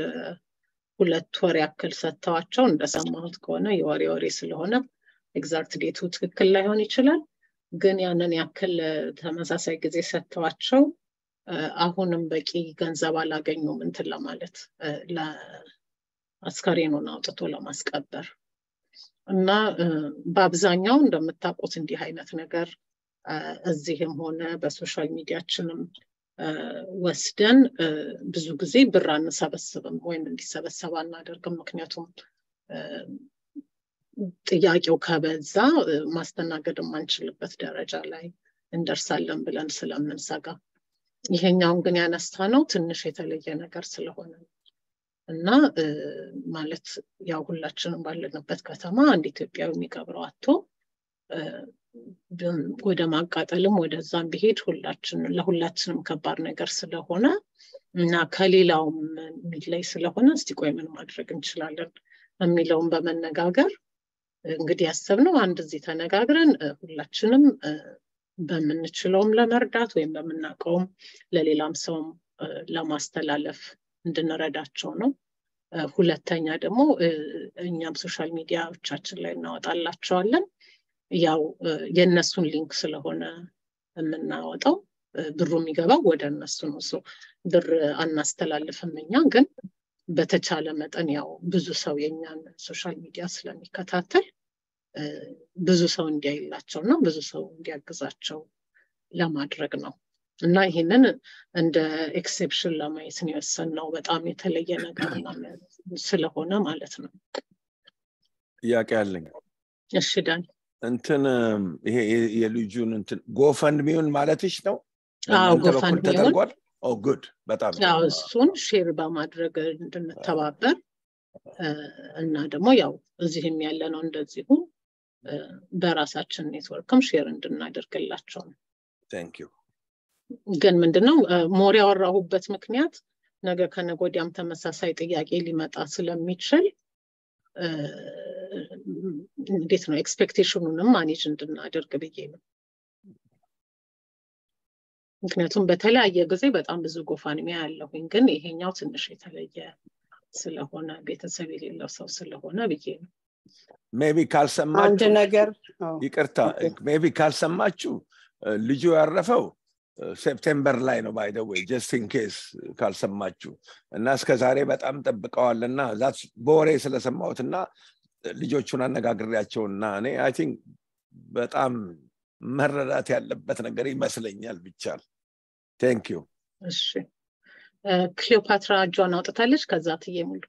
2 ወር ያክል ሰጥተዋቸው እንደሰማሁት ከሆነ የወሬ ስለሆነ ኤግዛክት ዴቱ ትክክል ላይሆን ይችላል። ግን ያንን ያክል ተመሳሳይ ጊዜ ሰጥተዋቸው አሁንም በቂ ገንዘብ አላገኙም እንትን ለማለት ለአስከሬኑን አውጥቶ ለማስቀበር እና በአብዛኛው እንደምታውቁት እንዲህ አይነት ነገር እዚህም ሆነ በሶሻል ሚዲያችንም ወስደን ብዙ ጊዜ ብር አንሰበስብም ወይም እንዲሰበሰብ አናደርግም። ምክንያቱም ጥያቄው ከበዛ ማስተናገድ የማንችልበት ደረጃ ላይ እንደርሳለን ብለን ስለምንሰጋ ይሄኛውን ግን ያነሳነው ትንሽ የተለየ ነገር ስለሆነ እና ማለት ያው ሁላችንም ባለንበት ከተማ አንድ ኢትዮጵያዊ የሚቀብረው አጥቶ ወደ ማቃጠልም ወደዛም ቢሄድ ለሁላችንም ከባድ ነገር ስለሆነ እና ከሌላውም ሚላይ ስለሆነ እስቲ ቆይ ምን ማድረግ እንችላለን የሚለውን በመነጋገር እንግዲህ ያሰብነው አንድ እዚህ ተነጋግረን ሁላችንም በመንችለውም ለመርዳት ወይም በመናቀውም ለሌላም ሰውም ለማስተላለፍ እንድንረዳቸው ነው። ሁለተኛ ደግሞ እኛም ሶሻል ሚዲያዎቻችን ላይ እናወጣላቸዋለን። ያው የነሱን ሊንክ ስለሆነ የምናወጣው ብሩ የሚገባው ወደ እነሱ ነው። ብር አናስተላልፍም እኛ ግን በተቻለ መጠን ያው ብዙ ሰው የኛን ሶሻል ሚዲያ ስለሚከታተል ብዙ ሰው እንዲያይላቸውና ብዙ ሰው እንዲያግዛቸው ለማድረግ ነው እና ይሄንን እንደ ኤክሴፕሽን ለማየት ነው የወሰንነው። በጣም የተለየ ነገር ስለሆነ ማለት ነው። ጥያቄ አለኝ። እሺ ዳን እንትን ይሄ የልጁን እንትን ጎፈንድሚውን ማለትሽ ነው? አዎ ጎፈንድሚውን ኦ ጉድ በጣም ያው እሱን ሼር በማድረግ እንድንተባበር እና ደግሞ ያው እዚህም ያለ ነው እንደዚሁ በራሳችን ኔትወርክም ሼር እንድናደርግላቸው ነው። Thank you. ግን ምንድነው ሞር ያወራሁበት ምክንያት ነገ ከነገ ወዲያም ተመሳሳይ ጥያቄ ሊመጣ ስለሚችል እንዴት ነው ኤክስፔክቴሽኑንም ማኔጅ እንድናደርግ ብዬ ነው። ምክንያቱም በተለያየ ጊዜ በጣም ብዙ ጎፋንሚ ያለሁኝ ግን ይሄኛው ትንሽ የተለየ ስለሆነ ቤተሰብ የሌለው ሰው ስለሆነ ብዬ ነው። ሜቢ ካልሰማችሁ አንድ ነገር ይቅርታ ሜቢ ካልሰማችሁ ልጁ ያረፈው ሴፕቴምበር ላይ ነው ባይ ዘ ዌይ ጀስት ኢን ኬስ ካልሰማችሁ እና እስከ ዛሬ በጣም ጠብቀዋልና ዛት በወሬ ስለሰማሁትና ልጆቹን አነጋግሬያቸውና እኔ አይ ቲንክ በጣም መረዳት ያለበት ነገር ይመስለኛል ብቻ። ቴንክ ዩ። እሺ ክሊዮፓትራ ጆን አውጥታለች ከዛ ትየሙሉ።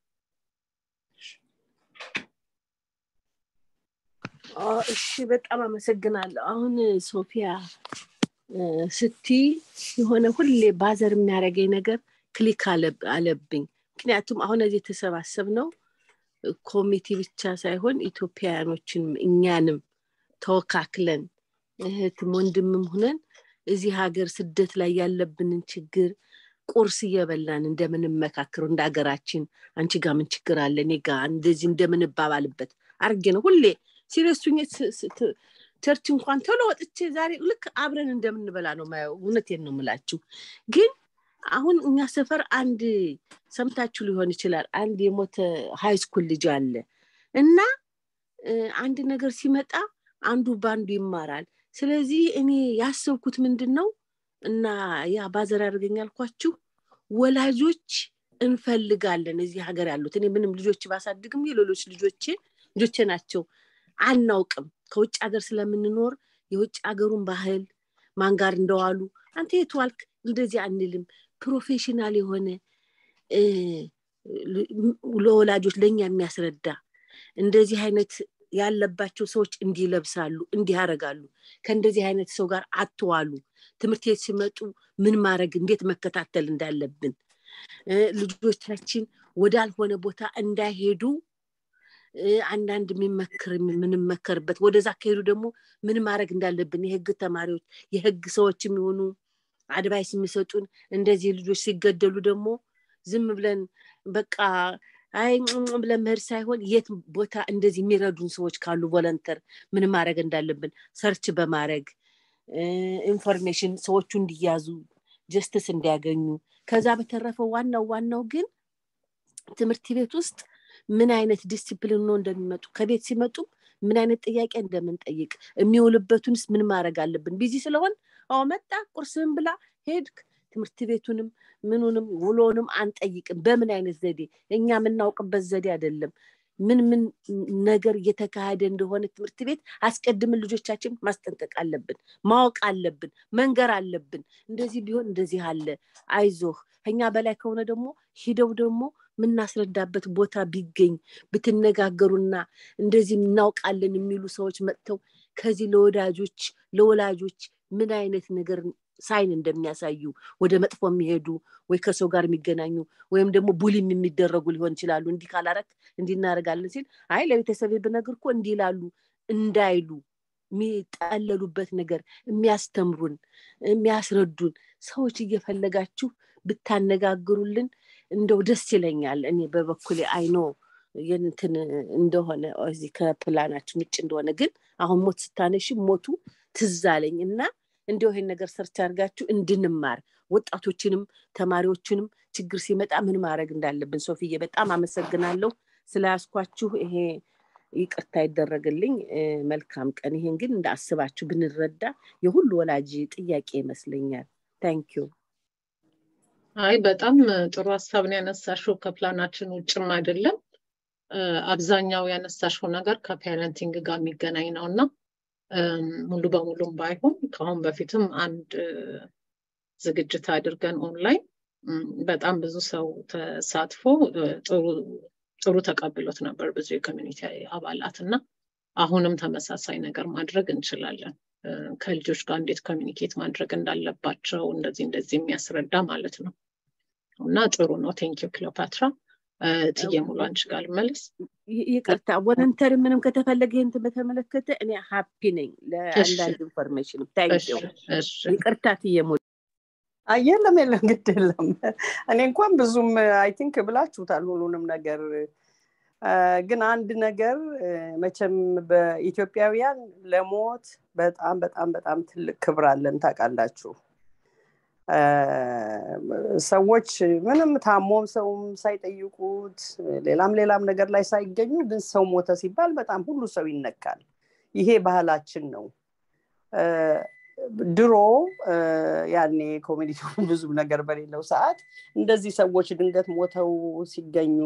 እሺ በጣም አመሰግናለሁ። አሁን ሶፊያ ስቲ የሆነ ሁሌ ባዘር የሚያደርገኝ ነገር ክሊክ አለብኝ። ምክንያቱም አሁን እዚህ ተሰባሰብነው ኮሚቴ ብቻ ሳይሆን ኢትዮጵያውያኖችን እኛንም ተወካክለን እህትም ወንድምም ሆነን እዚህ ሀገር ስደት ላይ ያለብንን ችግር ቁርስ እየበላን እንደምንመካከር እንደሀገራችን አንቺ ጋር ምን ችግር አለ እኔ ጋር እንደዚህ እንደምንባባልበት አርጌ ነው ሁሌ ሲሪየስቱኝ ቸርች እንኳን ቶሎ ወጥቼ ዛሬ ልክ አብረን እንደምንበላ ነው ማየው። እውነቴን ነው የምላችሁ። ግን አሁን እኛ ሰፈር አንድ ሰምታችሁ ሊሆን ይችላል አንድ የሞተ ሃይ ስኩል ልጅ አለ እና አንድ ነገር ሲመጣ አንዱ ባንዱ ይማራል። ስለዚህ እኔ ያሰብኩት ምንድነው እና ያ ባዘር ያርገኛልኳችሁ ወላጆች እንፈልጋለን እዚህ ሀገር ያሉት እኔ ምንም ልጆች ባሳድግም የሌሎች ልጆቼ ናቸው አናውቅም። ከውጭ ሀገር ስለምንኖር የውጭ ሀገሩን ባህል ማን ጋር እንደዋሉ አንተ የትዋልክ እንደዚህ አንልም። ፕሮፌሽናል የሆነ ለወላጆች ለኛ የሚያስረዳ እንደዚህ አይነት ያለባቸው ሰዎች እንዲለብሳሉ እንዲያረጋሉ ከእንደዚህ አይነት ሰው ጋር አትዋሉ። ትምህርት ቤት ሲመጡ ምን ማድረግ እንዴት መከታተል እንዳለብን ልጆቻችን ወዳልሆነ ቦታ እንዳይሄዱ አንዳንድ ምንመከርበት ወደዛ ከሄዱ ደግሞ ምን ማድረግ እንዳለብን የህግ ተማሪዎች የህግ ሰዎችም ይሆኑ አድቫይስ የሚሰጡን እንደዚህ ልጆች ሲገደሉ ደግሞ ዝም ብለን በቃ አይ ብለን መሄድ ሳይሆን የት ቦታ እንደዚህ የሚረዱን ሰዎች ካሉ ቮለንተር ምን ማድረግ እንዳለብን ሰርች በማድረግ ኢንፎርሜሽን ሰዎቹ እንዲያዙ ጀስቲስ እንዲያገኙ ከዛ በተረፈ ዋናው ግን ትምህርት ቤት ውስጥ ምን አይነት ዲሲፕሊን ነው እንደሚመጡ ከቤት ሲመጡ ምን አይነት ጥያቄ እንደምንጠይቅ የሚውልበቱንስ ምን ማድረግ አለብን። ቢዚ ስለሆን መጣ ቁርስን ብላ ሄድክ ትምህርት ቤቱንም ምኑንም ውሎንም አንጠይቅም። በምን አይነት ዘዴ እኛ የምናውቅበት ዘዴ አይደለም። ምን ነገር እየተካሄደ እንደሆነ ትምህርት ቤት አስቀድመን ልጆቻችን ማስጠንቀቅ አለብን፣ ማወቅ አለብን፣ መንገር አለብን። እንደዚህ ቢሆን እንደዚህ አለ አይዞህ ከኛ በላይ ከሆነ ደግሞ ሂደው ደግሞ ምናስረዳበት ቦታ ቢገኝ ብትነጋገሩና እንደዚህ እናውቃለን የሚሉ ሰዎች መጥተው ከዚህ ለወላጆች ምን አይነት ነገር ሳይን እንደሚያሳዩ ወደ መጥፎ የሚሄዱ ወይ ከሰው ጋር የሚገናኙ ወይም ደግሞ ቡሊም የሚደረጉ ሊሆን ይችላሉ። እንዲህ ካላረክ እንዲናረጋለን ሲል አይ ለቤተሰብ በነገርኩ እንዲላሉ እንዳይሉ የሚጣለሉበት ነገር የሚያስተምሩን የሚያስረዱን ሰዎች እየፈለጋችሁ ብታነጋግሩልን እንደው ደስ ይለኛል። እኔ በበኩሌ አይኖ የንትን እንደሆነ እዚህ ከፕላናችን ውጭ እንደሆነ ግን አሁን ሞት ስታነሽ ሞቱ ትዛለኝና እንደው ይሄን ነገር ሰርች አድርጋችሁ እንድንማር ወጣቶችንም ተማሪዎችንም ችግር ሲመጣ ምን ማድረግ እንዳለብን ሶፊዬ በጣም አመሰግናለሁ ስላስኳችሁ። ይሄ ይቅርታ ይደረግልኝ። መልካም ቀን። ይሄን ግን እንዳስባችሁ ብንረዳ የሁሉ ወላጅ ጥያቄ ይመስለኛል። ታንክ ዩ። አይ በጣም ጥሩ ሐሳብ ነው ያነሳሽው። ከፕላናችን ውጭም አይደለም። አብዛኛው ያነሳሽው ነገር ከፓረንቲንግ ጋር የሚገናኝ ነውና ሙሉ በሙሉም ባይሆን ከአሁን በፊትም አንድ ዝግጅት አድርገን ኦንላይን በጣም ብዙ ሰው ተሳትፎ ጥሩ ተቀብሎት ነበር ብዙ የኮሚኒቲ አባላትና አሁንም ተመሳሳይ ነገር ማድረግ እንችላለን። ከልጆች ጋር እንዴት ኮሚኒኬት ማድረግ እንዳለባቸው እንደዚህ የሚያስረዳ ማለት ነው እና ጥሩ ነው። ቴንክ ዩ ክሊዮፓትራ። ትየሙሉ አንቺ ጋር መልስ ይቅርታ ቮለንተሪ ምንም ከተፈለገ እንት በተመለከተ እኔ ሃፒ ነኝ ለአንዳንድ ኢንፎርሜሽን ታንኪዩ ይቅርታ ትየሙሉ የለም ግድ የለም እኔ እንኳን ብዙም አይ ቲንክ ብላችሁታል ሁሉንም ነገር ግን አንድ ነገር መቼም በኢትዮጵያውያን ለሞት በጣም በጣም በጣም ትልቅ ክብር አለን ታውቃላችሁ ሰዎች ምንም ታሞም ሰውም ሳይጠይቁት ሌላም ነገር ላይ ሳይገኙ ግን ሰው ሞተ ሲባል በጣም ሁሉ ሰው ይነካል ይሄ ባህላችን ነው ድሮ ያኔ ኮሚኒቲው ብዙ ነገር በሌለው ሰዓት እንደዚህ ሰዎች ድንገት ሞተው ሲገኙ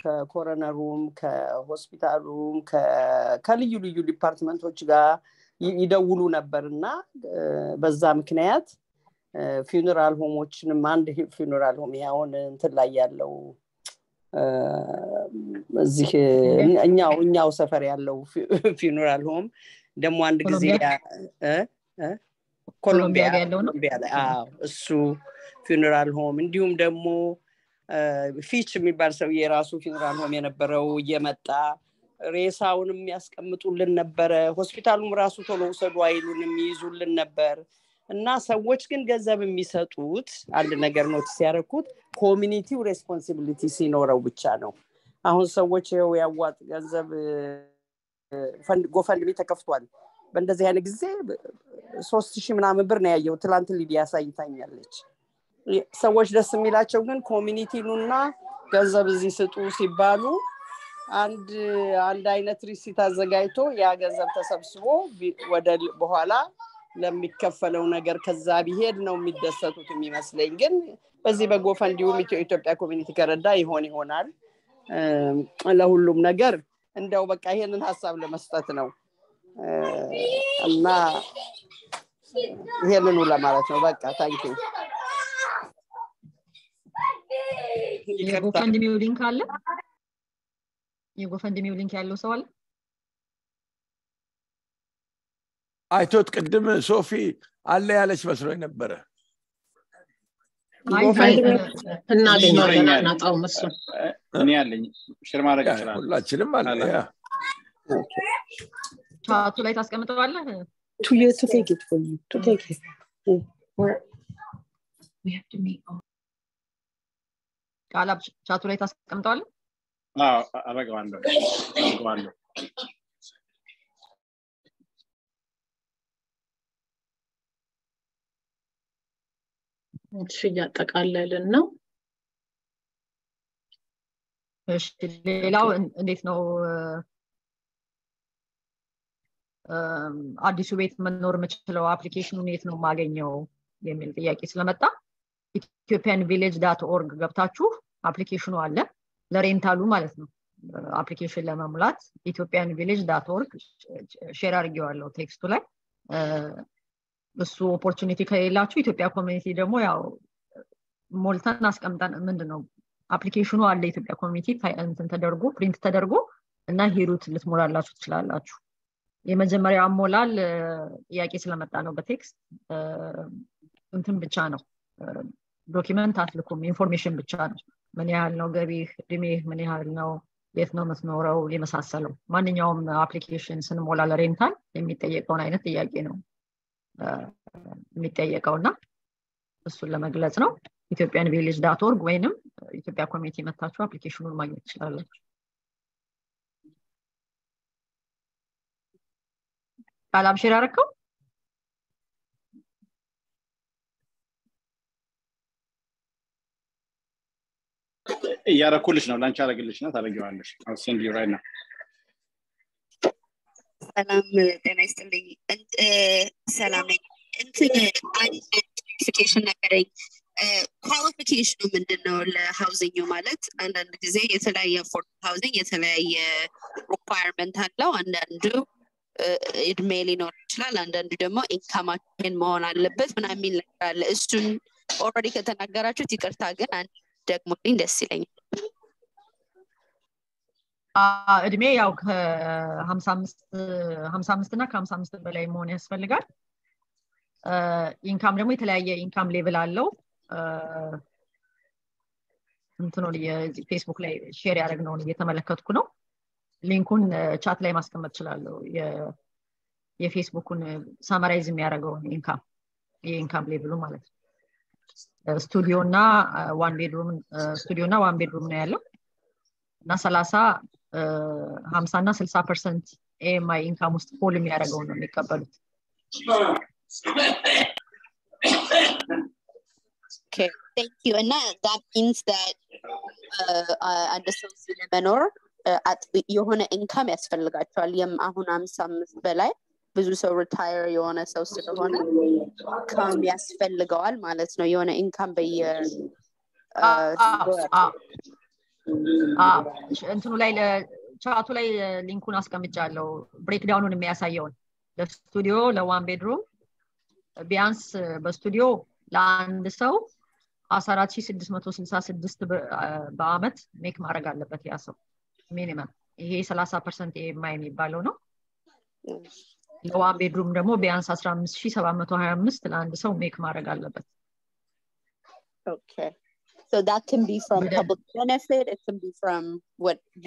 ከኮሮነሩም ከሆስፒታሉም ከልዩ ልዩ ዲፓርትመንቶች ጋር ይደውሉ ነበርና በዛ ምክንያት ፊውነራል ሆሞችንም አንድ ፊውነራል ሆም ያውን እንትን ላይ ያለው እዚህ እኛው ሰፈር ያለው ፊውነራል ሆም ደሞ አንድ ጊዜ ኮሎምቢያ ላይ እሱ ፊውነራል ሆም እንዲሁም ደሞ ፊች የሚባል ሰው የራሱ ፊውነራል ሆም የነበረው እየመጣ ሬሳውንም ያስቀምጡልን ነበር ሆስፒታሉም ራሱ ቶሎ ወሰዱ አይሉንም ይይዙልን ነበር እና ሰዎች ግን ገንዘብ የሚሰጡት አንድ ነገር ኖቲስ ያደረኩት ኮሚኒቲው ሬስፖንሲቢሊቲ ሲኖረው ብቻ ነው አሁን ሰዎች ያዋጥ ገንዘብ ጎፈንድሚ ተከፍቷል በእንደዚህ አይነት ጊዜ 3000 ምናምን ብር ነው ያየው ትላንት ሊዲያ ሳይታኛለች ሰዎች ደስ የሚላቸው ግን ኮሚኒቲኑና ገንዘብ እዚህ ስጡ ሲባሉ አንድ አይነት ሪሲት አዘጋጅቶ ያ ገንዘብ ተሰብስቦ ወደ በኋላ ለሚከፈለው ነገር ከዛ ቢሄድ ነው የሚደሰቱት የሚመስለኝ ግን በዚህ በጎፈንዲው ኢትዮጵያ ኮሚኒቲ ከረዳ ይሆናል ለሁሉም ነገር እንደው በቃ ይሄንን ሐሳብ ለመስጠት ነው እና ይሄንን ለማለት ነው በቃ ታንኪዩ የጎፈንድሚው ሊንክ አለ የጎፈንድሚው ሊንክ ያለው ሰው አለ አይቶት ቅድም ሶፊ አለ ያለች መስሎኝ ነበር እናገኛለን እናጣው መስሎ እኔ ያለኝ ሼር ማድረግ ይችላል ሁላችንም አለ ያ ቻቱ ላይ ታስቀምጠዋለህ to take it for you to take it we have to meet ቃላብ ቻቱ ላይ ታስቀምጠዋለህ አረጋዋለሁ እሺ ያጠቃለልን ነው እሺ ሌላው እንዴት ነው አዲሱ ቤት መኖር የምችለው አፕሊኬሽኑን የት ነው ማገኘው የሚል ጥያቄ ስለመጣ ethiopianvillage.org ገብታችሁ አፕሊኬሽኑ አለ ለሬንታሉ ማለት ነው አፕሊኬሽን ለመሙላት ethiopianvillage.org ሼር አድርጌዋለሁ ቴክስቱ ላይ እሱ ኦፖርቹኒቲ ከሌላችሁ ኢትዮጵያ ኮሚኒቲ ደግሞ ያው ሞልተን አስቀምጠን ምንድነው አፕሊኬሽኑ አለ ኢትዮጵያ ኮሚኒቲ እንትን ተደርጎ ፕሪንት ተደርጎ እና ሂሩት ልትሞላላችሁ ትችላላችሁ የመጀመሪያው አሞላል ጥያቄ ስለመጣ ነው በቴክስት እንትን ብቻ ነው ዶክመንት አትልኩም ኢንፎርሜሽን ብቻ ነው ምን ያህል ነው ገቢህ እድሜህ ምን ያህል ነው የት ነው የምትኖረው የመሳሰለው ማንኛውም አፕሊኬሽን ስንሞላ ለሬንታል የሚጠየቀውን አይነት ጥያቄ ነው የሚጠየቀውና እሱን ለመግለጽ ነው ethiopianvillage.org ወይንም ኢትዮጵያ ኮሚኒቲ መታችሁ አፕሊኬሽኑን ማግኘት ትችላላችሁ ቃላብ ሼር አደረከው ያረኩልሽ ነው ላንቺ አረግልሽ ነው ታረጋዋለሽ I'll send you right now ሰላም ጤና ይስጥልኝ ሰላም እንትን ኳሊፊኬሽን ነበረኝ ኳሊፊኬሽኑ ምንድነው ለሃውዚንግ ማለት አንዳንድ ጊዜ የተለያየ ፎር ሃውዚንግ የተለያየ ሪኳየርመንት አለው አንዳንዱ እድሜ ሊኖር ይችላል አንዳንዱ ደግሞ ኢንካማችን መሆን አለበት ምናምን የሚል ነገር አለ እሱን ኦልሬዲ ከተናገራችሁት ይቅርታ ግን አንድ ደግሞ ደስ ይለኛል እድሜ ያው ከ55 እና ከ55 በላይ መሆን ያስፈልጋል ኢንካም ደግሞ የተለያየ ኢንካም ሌቭል አለው እንትኑን የፌስቡክ ላይ ሼር ያደረግነውን እየተመለከትኩ ነው ሊንኩን ቻት ላይ ማስቀመጥ እችላለሁ የፌስቡክን ሳማራይዝ የሚያደርገውን የኢንካም ሌቭሉ ማለት ነው ስቱዲዮ እና ዋን ቤድሩም ነው ያለው እና 30 50 እና 60% AMI ኢንካም ውስጥ ፎል የሚያደርገው ነው የሚቀበሉት Okay, thank you. And that means that አንድ ሰው ለመኖር የሆነ ኢንካም ያስፈልጋቸዋል አሁን 55 በላይ ብዙ ሰው ሪታየር የሆነ ሰው ስለሆነ ኢንካም ያስፈልገዋል ማለት ነው የሆነ ኢንካም እንትኑ ላይ ቻቱ ላይ ሊንኩን አስቀምጫለሁ ብሬክዳውኑን የሚያሳየውን ለስቱዲዮ ለዋን ቤድሩም ቢያንስ በስቱዲዮ ለአንድ ሰው 14666 በአመት ሜክ ማድረግ አለበት ያ ሰው ሚኒመም ይሄ 30% የሚባለው ነው ለዋን ቤድሩም ደግሞ ቢያንስ 15725 ለአንድ ሰው ሜክ ማድረግ አለበት Okay. So that can be from public benefit, it can be from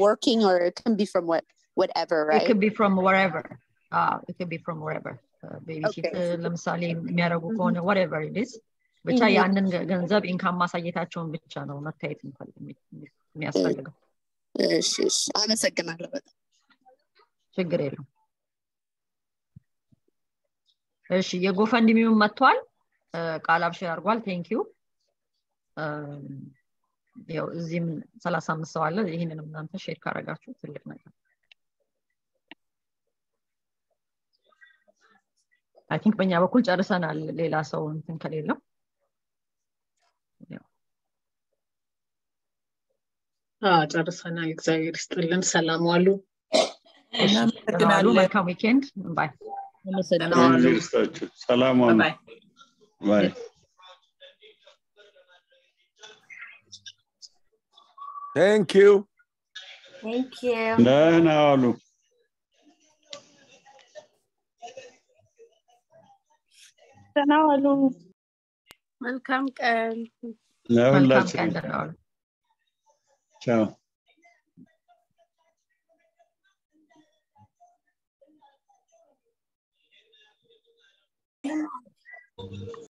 working, or it can be from whatever, right? It can be from wherever. It can be from wherever. Babysit ለምሳሌ የሚያደርጉ ከሆነ whatever it is. ብቻ ያንን ገንዘብ ኢንካም ማሳየታቸውን ብቻ ነው መታየት የሚያስፈልገው። እሺ አመሰግናለሁ በጣም። ችግር የለውም። እሺ የጎፈንድሚው መጥቷል ቃላብ ሼር አድርጓል ቴንክ ዩ ያው እዚህም 35 ሰው አለ ይሄንንም እናንተ ሼር ካረጋችሁ ትልቅ ነገር I think በእኛ በኩል ጨርሰናል ሌላ ሰው እንትን ከሌለው ጨርሰናል እግዚአብሔር ይስጥልን ሰላም ዋሉ እናመሰግናለን መልካም ዊኬንድ ባይ ሰላም ዋሉ ባይ Thank you. Thank you. ደህና ዋሉ ደህና ዋሉ መልካም ቀን ለሁላችን ቻው